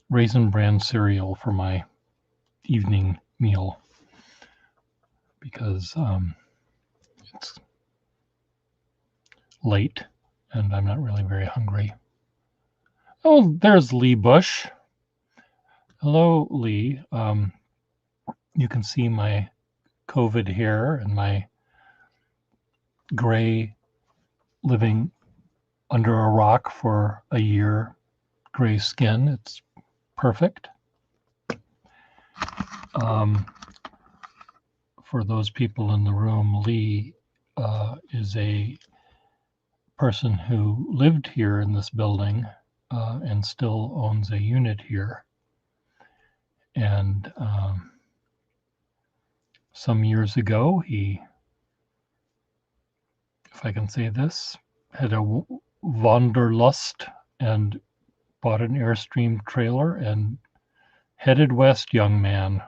Raisin Bran cereal for my evening meal because it's late and I'm not really very hungry. Oh, there's Lee Bush. Hello, Lee. You can see my COVID hair and my gray living under a rock for a year gray skin. It's perfect. For those people in the room, Lee is a person who lived here in this building and still owns a unit here. And some years ago, he, if I can say this, had a wanderlust and bought an Airstream trailer and headed west, young man.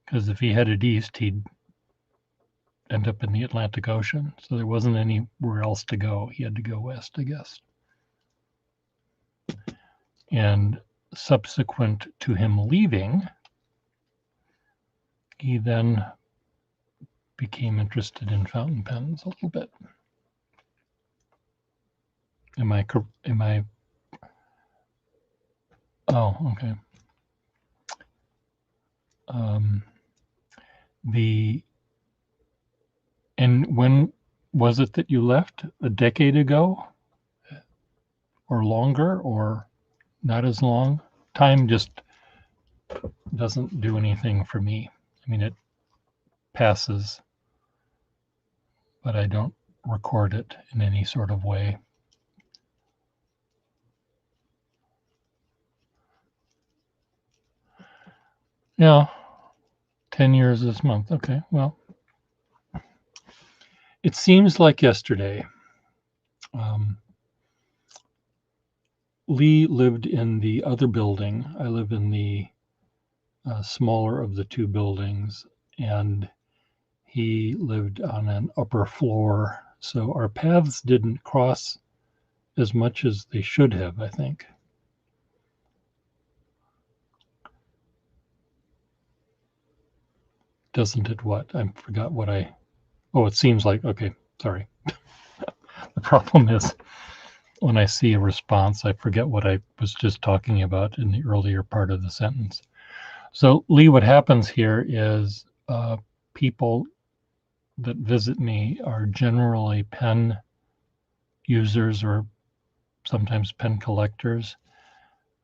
Because if he headed east, he'd end up in the Atlantic Ocean. So there wasn't anywhere else to go. He had to go west, I guess. And subsequent to him leaving, he then became interested in fountain pens a little bit. Am I? Oh, okay. And when was it that you left? A decade ago? Or longer? Or not as long? Time just doesn't do anything for me. I mean, it passes, but I don't record it in any sort of way. Yeah, 10 years this month. Okay, well, it seems like yesterday. Lee lived in the other building. I live in the smaller of the two buildings, and he lived on an upper floor. So our paths didn't cross as much as they should have, I think. Doesn't it what? I forgot what oh, it seems like, okay, sorry. The problem is when I see a response, I forget what I was just talking about in the earlier part of the sentence. So Lee, what happens here is people that visit me are generally pen users or sometimes pen collectors,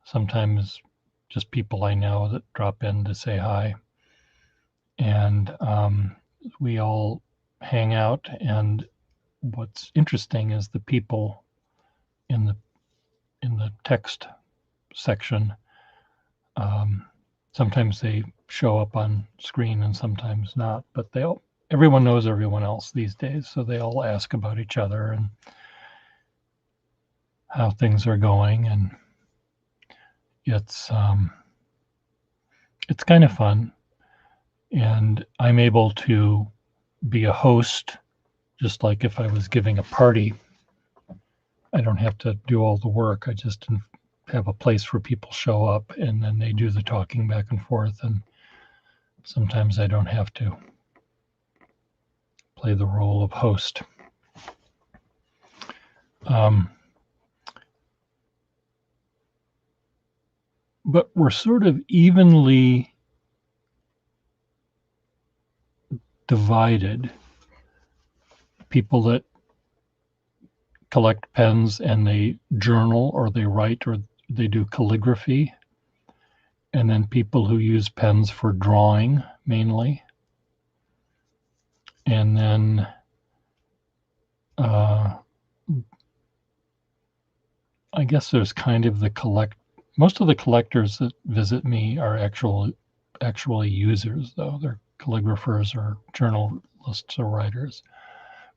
sometimes just people I know that drop in to say hi. And we all hang out, and what's interesting is the people in the text section. Sometimes they show up on screen and sometimes not, but everyone knows everyone else these days, so they all ask about each other and how things are going, and it's kind of fun. And I'm able to be a host, just like if I was giving a party. I don't have to do all the work. I just have a place where people show up, and then they do the talking back and forth, and sometimes I don't have to play the role of host. But we're sort of evenly divided. People that collect pens and they journal, or they write, or they do calligraphy. And then people who use pens for drawing mainly. And then I guess there's kind of most of the collectors that visit me are actually users, though. They're calligraphers or journalists or writers.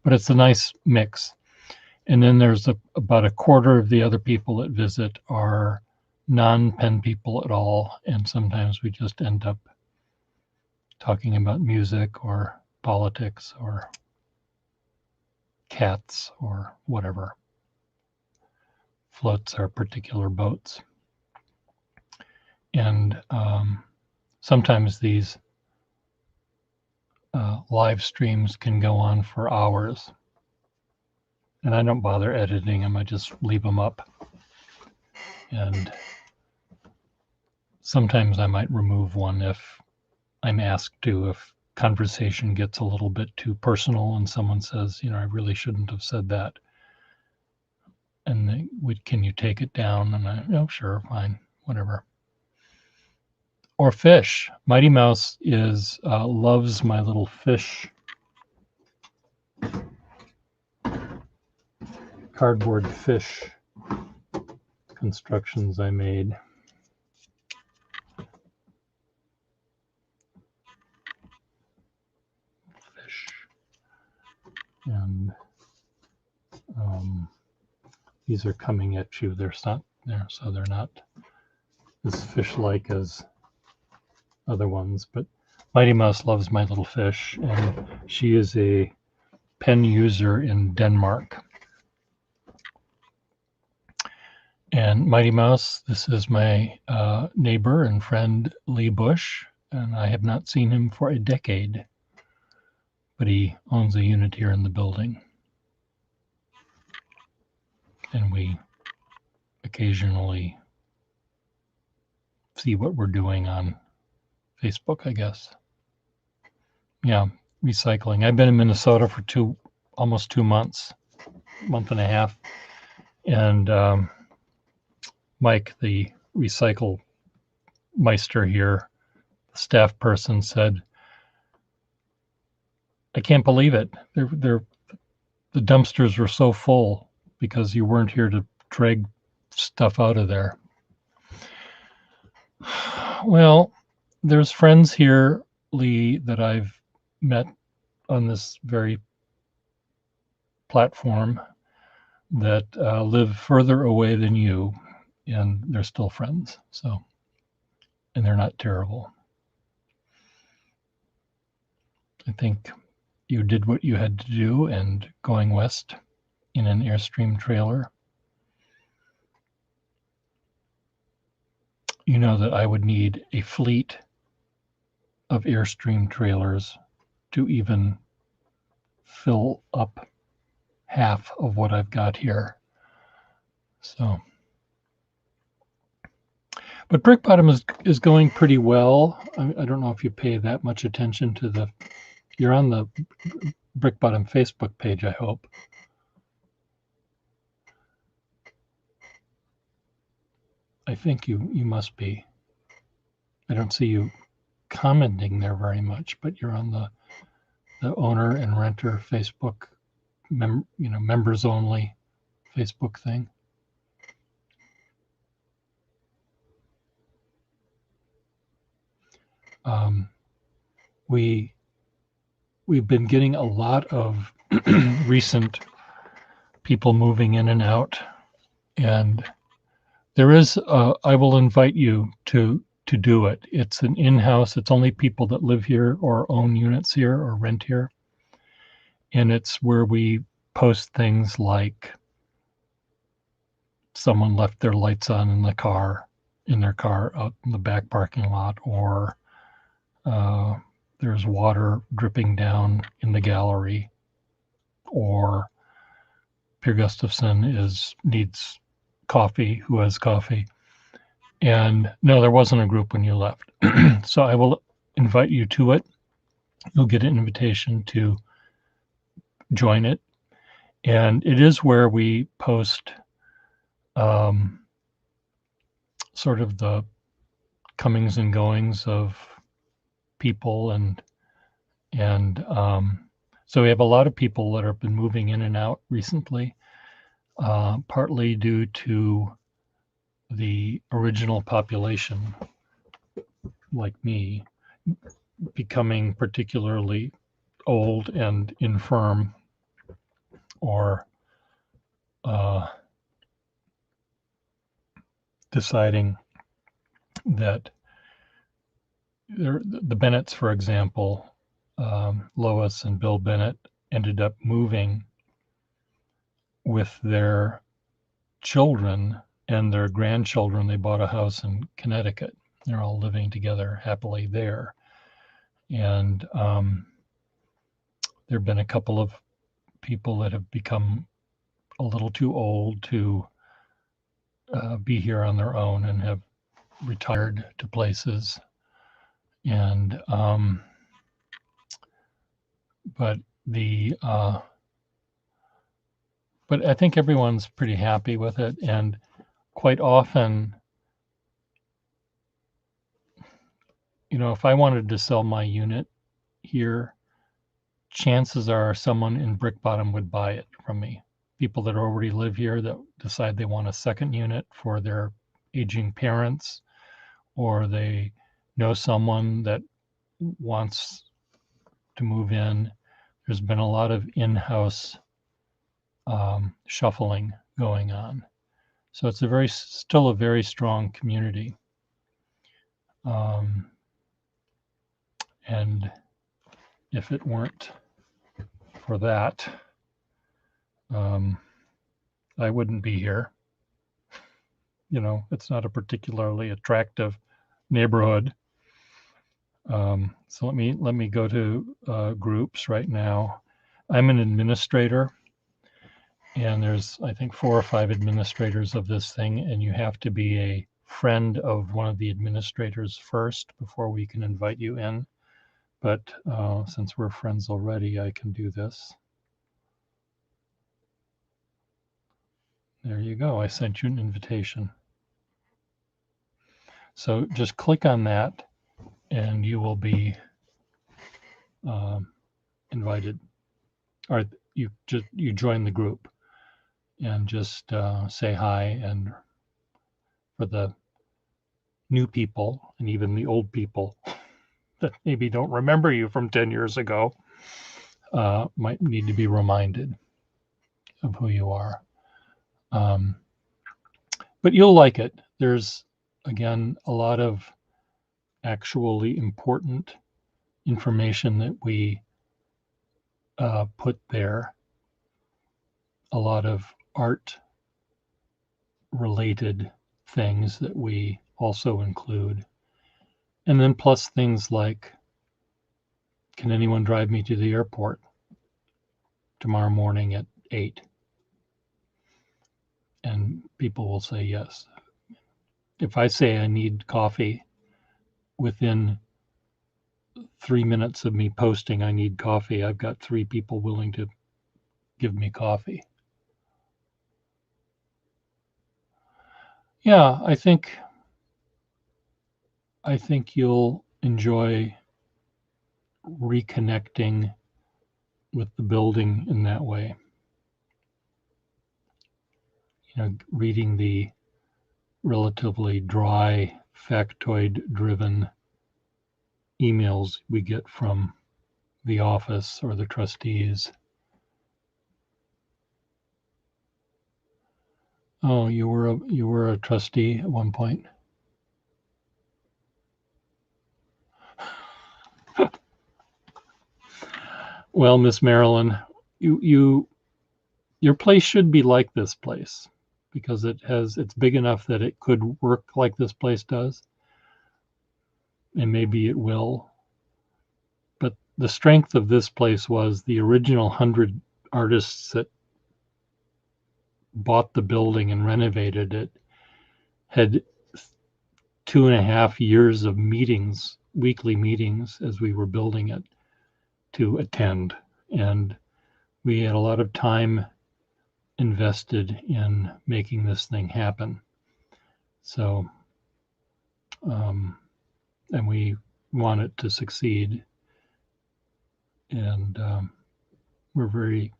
But it's a nice mix. And then there's about a quarter of the other people that visit are non-pen people at all. And sometimes we just end up talking about music or politics or cats or whatever floats our particular boats. And sometimes these live streams can go on for hours. And I don't bother editing them. I just leave them up. And sometimes I might remove one if I'm asked to, if conversation gets a little bit too personal and someone says, I really shouldn't have said that. And can you take it down? And oh, sure, fine, whatever. Or fish. Mighty Mouse loves my little fish cardboard fish constructions I made. Fish. And these are coming at you. They're not there, so they're not as fish-like as other ones. But Mighty Mouse loves my little fish, and she is a pen user in Denmark. And Mighty Mouse, this is my neighbor and friend Lee Bush, and I have not seen him for a decade, but he owns a unit here in the building. And we occasionally see what we're doing on Facebook, I guess. Yeah, recycling. I've been in Minnesota for almost 2 months, month and a half, and Mike, the recycle meister here, the staff person, said, I can't believe it. The dumpsters were so full because you weren't here to drag stuff out of there. Well, there's friends here, Lee, that I've met on this very platform that live further away than you, and they're still friends. So, and they're not terrible. I think you did what you had to do, and going west in an Airstream trailer. You know that I would need a fleet of Airstream trailers to even fill up half of what I've got here. So, but Brick Bottom is going pretty well. I don't know if you pay that much attention to you're on the Brick Bottom Facebook page, I hope. I think you must be. I don't see you commenting there very much, but you're on the the owner and renter Facebook, members only Facebook thing. We've been getting a lot of recent people moving in and out, and there is I will invite you to do it. It's an in-house. It's only people that live here or own units here or rent here, and it's where we post things like someone left their lights on in their car out in the back parking lot, or there's water dripping down in the gallery, or Per Gustafson needs coffee, who has coffee. And no, there wasn't a group when you left. So I will invite you to it. You'll get an invitation to join it. And it is where we post sort of the comings and goings of people, and so we have a lot of people that have been moving in and out recently, partly due to the original population, like me, becoming particularly old and infirm, or deciding that the Bennetts, for example, Lois and Bill Bennett, ended up moving with their children and their grandchildren. They bought a house in Connecticut. They're all living together happily there. And there have been a couple of people that have become a little too old to be here on their own and have retired to places. And but I think everyone's pretty happy with it. And quite often, if I wanted to sell my unit here, chances are someone in Brick Bottom would buy it from me. People that already live here that decide they want a second unit for their aging parents, or they know someone that wants to move in. There's been a lot of in-house shuffling going on. So it's still a very strong community. And if it weren't for that, I wouldn't be here. It's not a particularly attractive neighborhood. So let me go to groups right now. I'm an administrator, and there's, I think, 4 or 5 administrators of this thing, and you have to be a friend of one of the administrators first before we can invite you in. But since we're friends already, I can do this. There you go. I sent you an invitation. So just click on that, and you will be invited. Or you join the group, and just say hi. And for the new people, and even the old people that maybe don't remember you from 10 years ago, might need to be reminded of who you are. But you'll like it. There's, again, a lot of actually important information that we put there. A lot of art related things that we also include. And then plus things like, can anyone drive me to the airport tomorrow morning at 8? And people will say yes. If I say I need coffee, within 3 minutes of me posting I need coffee, I've got 3 people willing to give me coffee. Yeah, I think you'll enjoy reconnecting with the building in that way. Reading the relatively dry, factoid-driven emails we get from the office or the trustees. Oh, you were a trustee at one point. Well, Miss Marilyn, your place should be like this place because it's big enough that it could work like this place does, and maybe it will. But the strength of this place was the original 100 artists that bought the building and renovated it had 2.5 years of meetings, weekly meetings, as we were building it to attend. And we had a lot of time invested in making this thing happen. So, and we want it to succeed. And we're very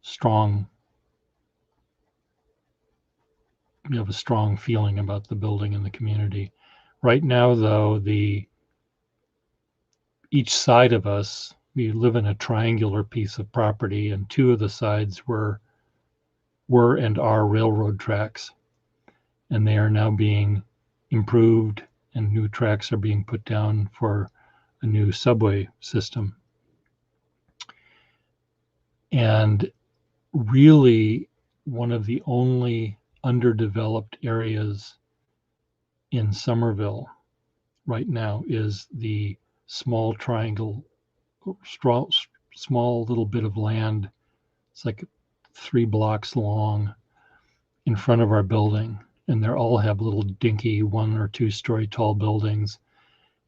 strong. We have a strong feeling about the building and the community. Right now, though, each side of us, we live in a triangular piece of property, and 2 of the sides were and are railroad tracks, and they are now being improved, and new tracks are being put down for a new subway system. And really, one of the only underdeveloped areas in Somerville right now is the small triangle, small little bit of land. It's like 3 blocks long in front of our building, and they all have little dinky 1 or 2 story tall buildings.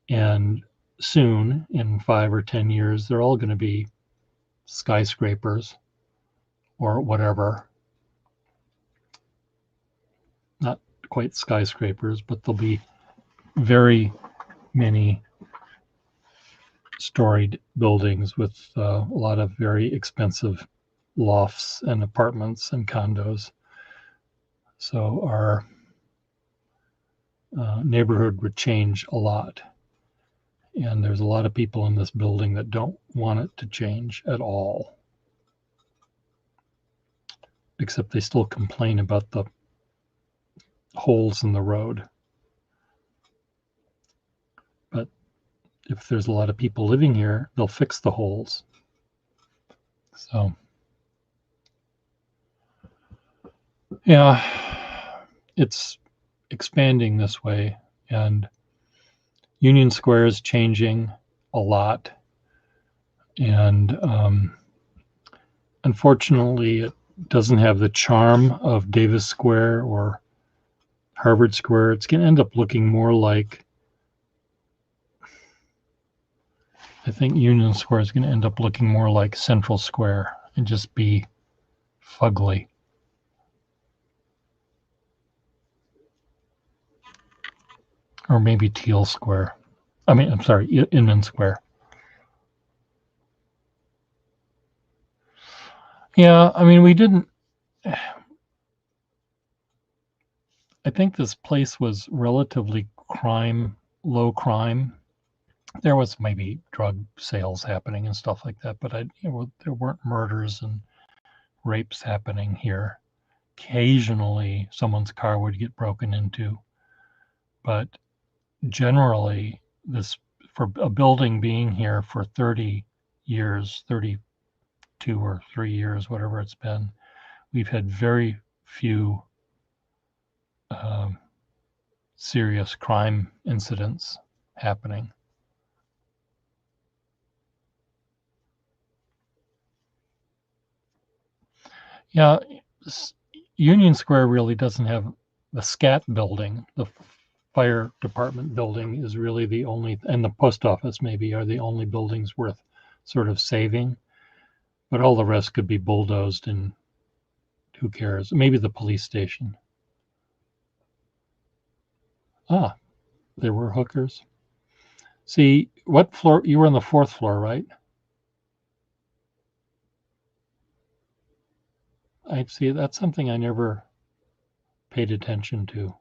And soon, in 5 or 10 years, they're all going to be skyscrapers or whatever. Not quite skyscrapers, but there'll be very many storied buildings with a lot of very expensive lofts and apartments and condos. So our neighborhood would change a lot. And there's a lot of people in this building that don't want it to change at all. Except they still complain about the holes in the road. But if there's a lot of people living here, they'll fix the holes. So, yeah, it's expanding this way, and Union Square is changing a lot. And unfortunately, it doesn't have the charm of Davis Square or Harvard Square. It's going to end up looking more like, I think Union Square is going to end up looking more like Central Square and just be fugly. Or maybe Teal Square. Inman Square. Yeah, we didn't. I think this place was relatively low crime. There was maybe drug sales happening and stuff like that, but there weren't murders and rapes happening here. Occasionally, someone's car would get broken into, but generally, for a building being here for 30 years, 32 or 3 years, whatever it's been, we've had very few serious crime incidents happening. Yeah, Union Square really doesn't have the SCAT building. The fire department building is really the only, and the post office maybe are the only buildings worth sort of saving. But all the rest could be bulldozed, and who cares? Maybe the police station. Ah, there were hookers. See, what floor? You were on the 4th floor, right? I see. That's something I never paid attention to.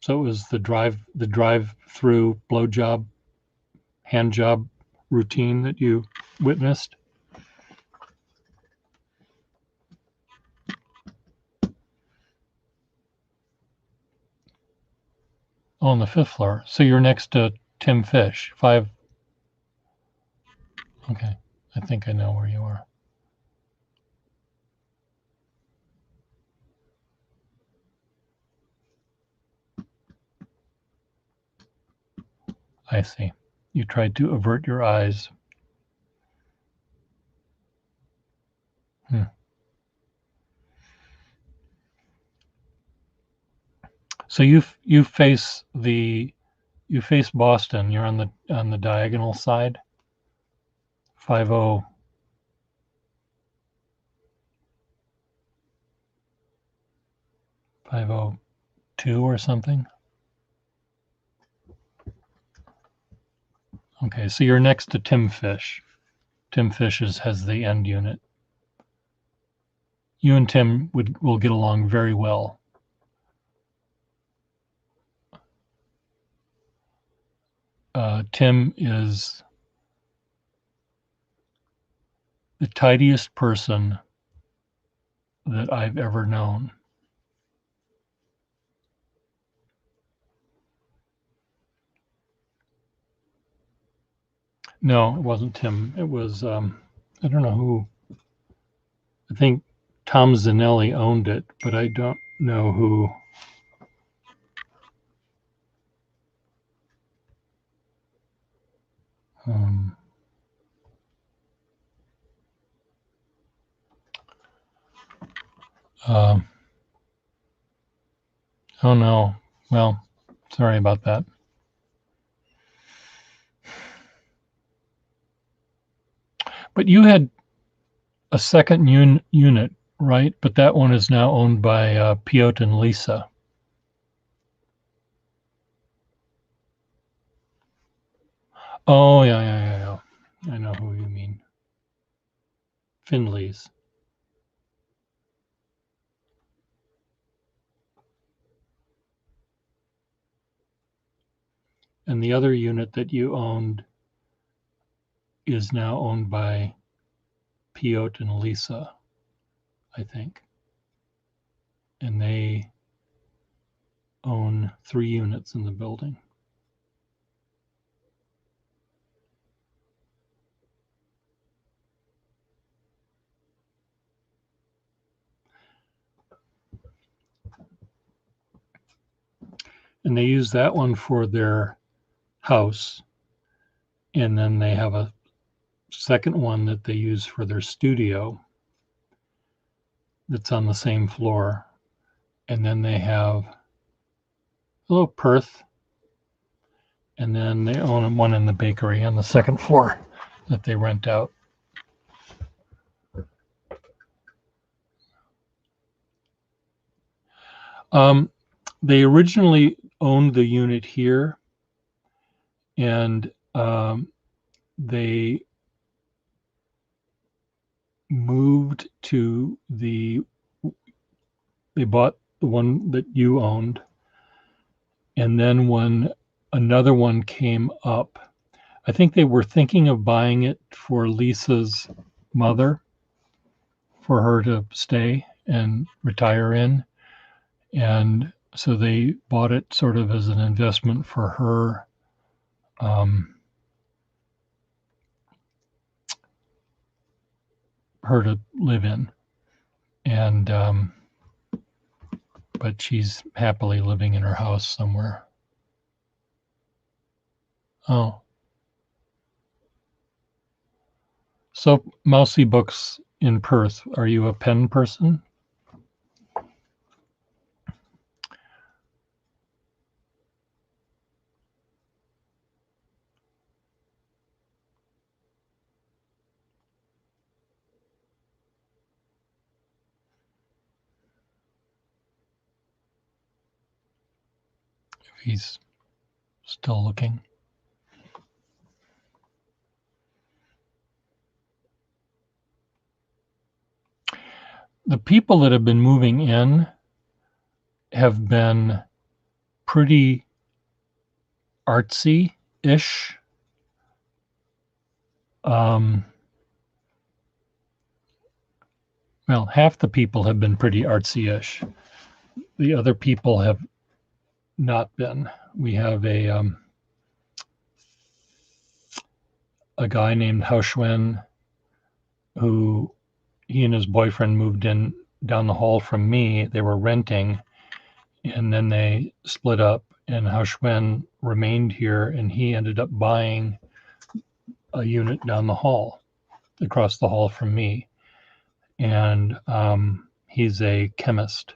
So it was the drive-through blowjob, hand job routine that you witnessed. Oh, on the 5th floor. So you're next to Tim Fish. 5. Okay. I think I know where you are. I see. You tried to avert your eyes. So you face Boston. You're on the diagonal side. 50 502 or something. Okay, so you're next to Tim Fish. Tim Fish has the end unit. You and Tim will get along very well. Tim is the tidiest person that I've ever known. No, it wasn't Tim. It was, I don't know who. I think Tom Zanelli owned it, but I don't know who. Oh no. Well, sorry about that. But you had a second unit, right? But that one is now owned by Piotr and Lisa. Oh, yeah. I know who you mean. Finley's. And the other unit that you owned is now owned by Piotr and Lisa, I think. And they own 3 units in the building. And they use that one for their house. And then they have a second one that they use for their studio that's on the same floor. And then they have a little Perth. And then they own one in the bakery on the second floor that they rent out. They originally owned the unit here, and they moved to they bought the one that you owned, and then when another one came up, I think they were thinking of buying it for Lisa's mother, for her to stay and retire in, and so they bought it sort of as an investment for her. Her to live in, and but she's happily living in her house somewhere. Oh, so Mousy Books in Perth. Are you a pen person? If he's still looking. the people that have been moving in have been pretty artsy-ish. Well, half the people have been pretty artsy-ish. The other people have not been. We have a guy named Hao Xuan who he and his boyfriend moved in down the hall from me. They were renting, and then they split up, and Hao Xuan remained here, and he ended up buying a unit down the hall, across the hall from me. And he's a chemist.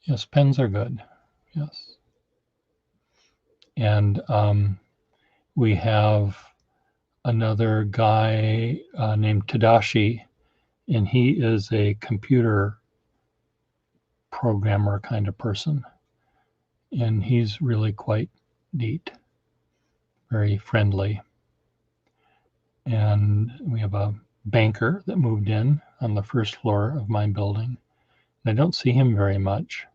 Yes, pens are good. Yes. And we have another guy named Tadashi, and he is a computer programmer kind of person. And he's really quite neat, very friendly. And we have a banker that moved in on the first floor of my building. And I don't see him very much.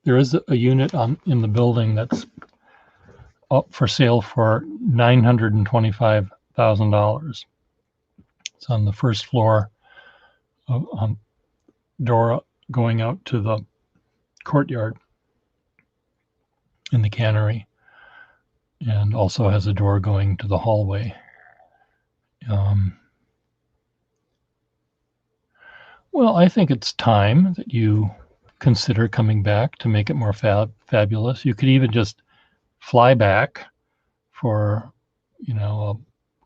There is a unit in the building that's up for sale for $925,000. It's on the first floor, door going out to the courtyard in the cannery, and also has a door going to the hallway. Well, I think it's time that you consider coming back to make it more fabulous. You could even just fly back for, a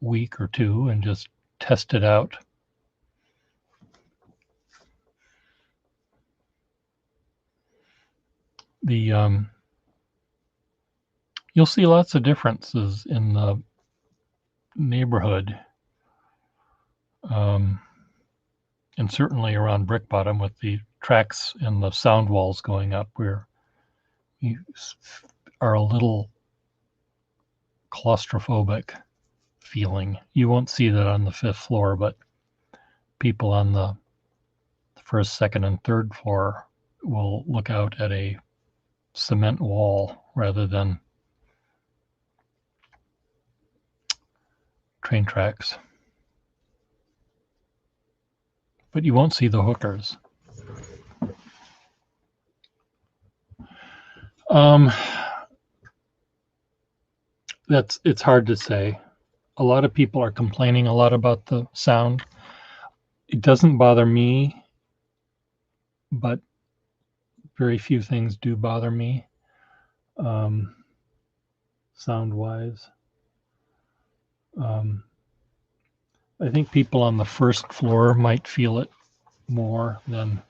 week or two and just test it out. You'll see lots of differences in the neighborhood, and certainly around Brick Bottom with the tracks and the sound walls going up, where you are a little claustrophobic feeling. You won't see that on the 5th floor, but people on the 1st, 2nd, and 3rd floor will look out at a cement wall rather than train tracks. But you won't see the hookers. It's hard to say. A lot of people are complaining a lot about the sound. It doesn't bother me, but very few things do bother me, sound-wise. I think people on the 1st floor might feel it more than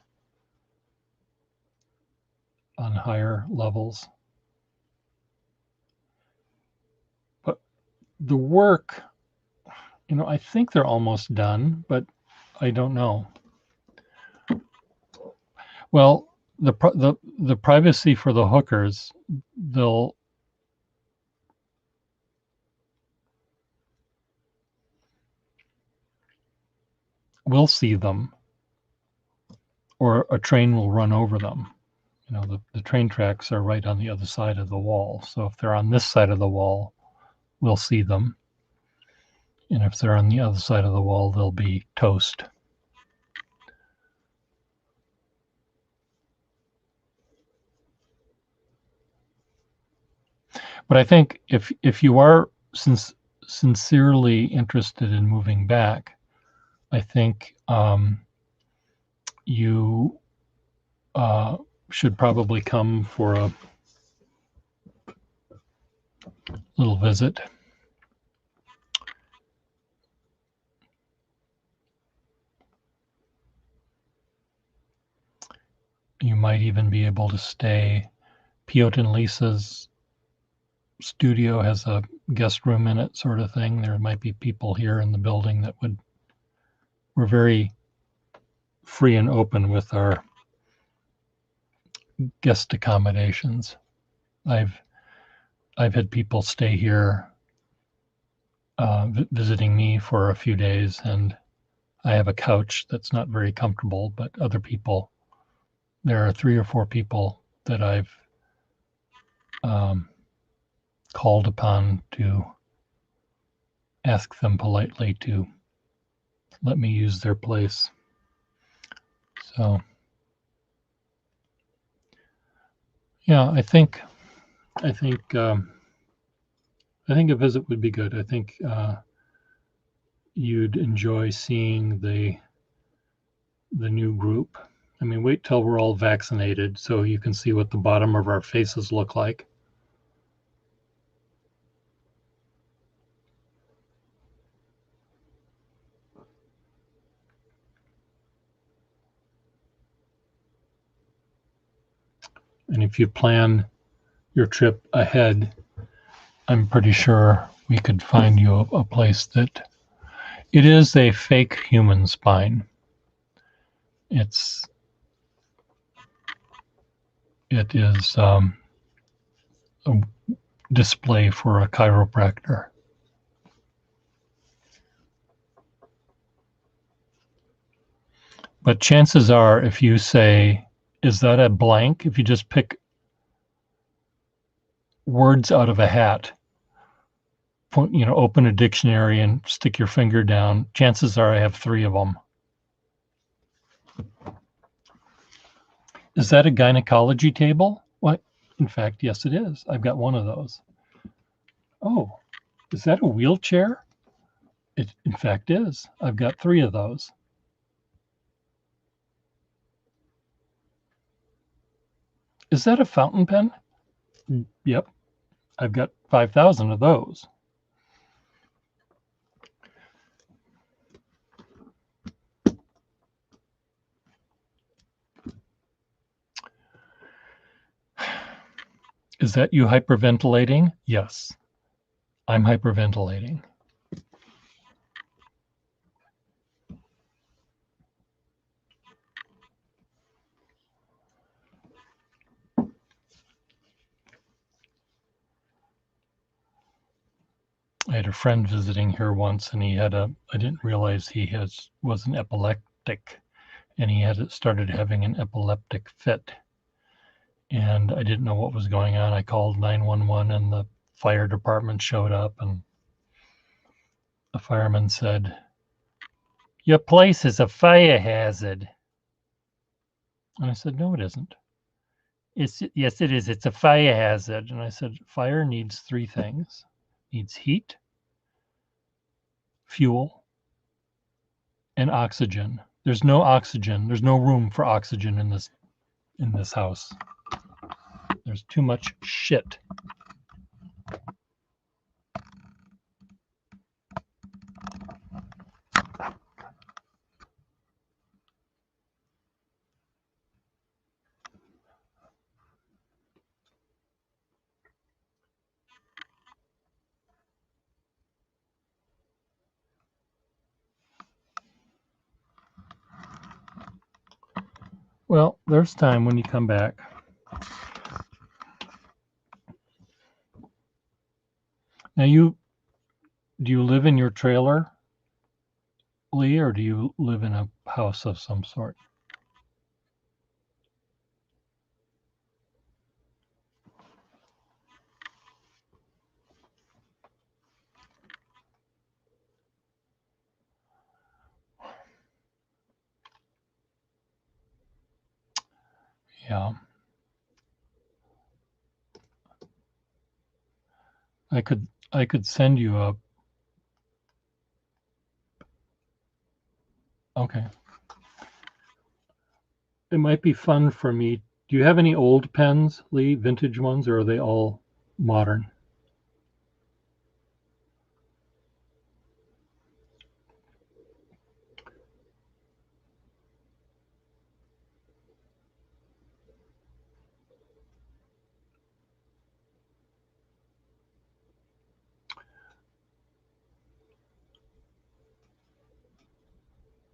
on higher levels. But the work, I think they're almost done, but I don't know. Well, the privacy for the hookers, we'll see them, or a train will run over them. The train tracks are right on the other side of the wall. So if they're on this side of the wall, we'll see them. And if they're on the other side of the wall, they'll be toast. But I think if you are sincerely interested in moving back, I think you should probably come for a little visit. You might even be able to stay. Piot and Lisa's studio has a guest room in it, sort of thing. There might be people here in the building that we're very free and open with our guest accommodations. I've had people stay here visiting me for a few days, and I have a couch that's not very comfortable, but other people, there are 3 or 4 people that I've called upon to ask them politely to let me use their place. So, yeah, I think a visit would be good. I think you'd enjoy seeing the new group. I mean, wait till we're all vaccinated so you can see what the bottom of our faces look like. And if you plan your trip ahead, I'm pretty sure we could find you a place that it is a fake human spine. It is a display for a chiropractor. But chances are, if you say, is that a blank? If you just pick words out of a hat, open a dictionary and stick your finger down, chances are I have 3 of them. Is that a gynecology table? What? In fact, yes, it is. I've got one of those. Oh, is that a wheelchair? It, in fact, is. I've got 3 of those. Is that a fountain pen? Yep. I've got 5,000 of those. Is that you hyperventilating? Yes, I'm hyperventilating. I had a friend visiting here once, and I didn't realize he was an epileptic, and he had started having an epileptic fit. And I didn't know what was going on. I called 911 and the fire department showed up, and the fireman said, "Your place is a fire hazard." And I said, "No, it isn't." Yes, it is. It's a fire hazard. And I said, fire needs 3 things. It needs heat, fuel, and oxygen. There's no oxygen. There's no room for oxygen in this house. There's too much shit. Well, there's time when you come back. Now do you live in your trailer, Lee, or do you live in a house of some sort? Yeah. I could send you a. Okay. It might be fun for me. Do you have any old pens, Lee, vintage ones, or are they all modern?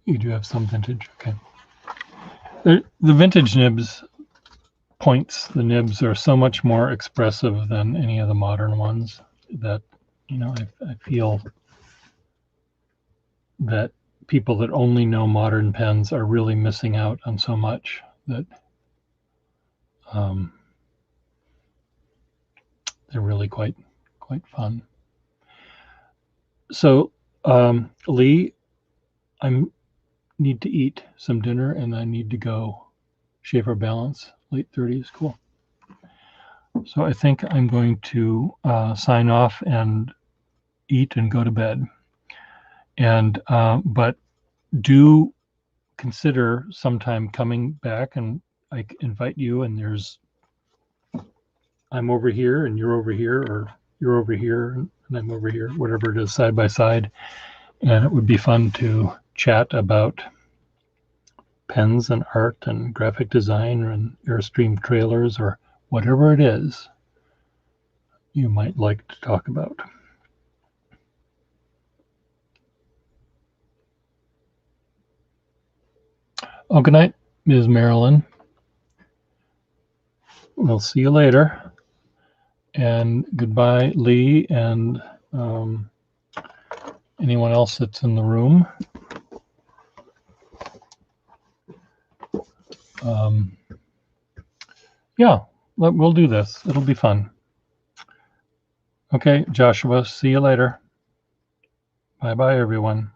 You do have some vintage. Okay. The vintage nibs points, the nibs are so much more expressive than any of the modern ones that, you know, I feel that people that only know modern pens are really missing out on so much that they're really quite fun. So, Lee, I need to eat some dinner and I need to go. Schaefer Balance, late 30s, cool. So I think I'm going to sign off and eat and go to bed. And but do consider sometime coming back, and I invite you. And I'm over here and you're over here, or you're over here and I'm over here, whatever it is, side by side. And it would be fun to chat about pens and art and graphic design and Airstream trailers or whatever it is you might like to talk about. Oh, good night, Ms. Marilyn. We'll see you later. And goodbye, Lee, and anyone else that's in the room. Yeah, we'll do this. It'll be fun. Okay, Joshua, see you later. Bye-bye, everyone.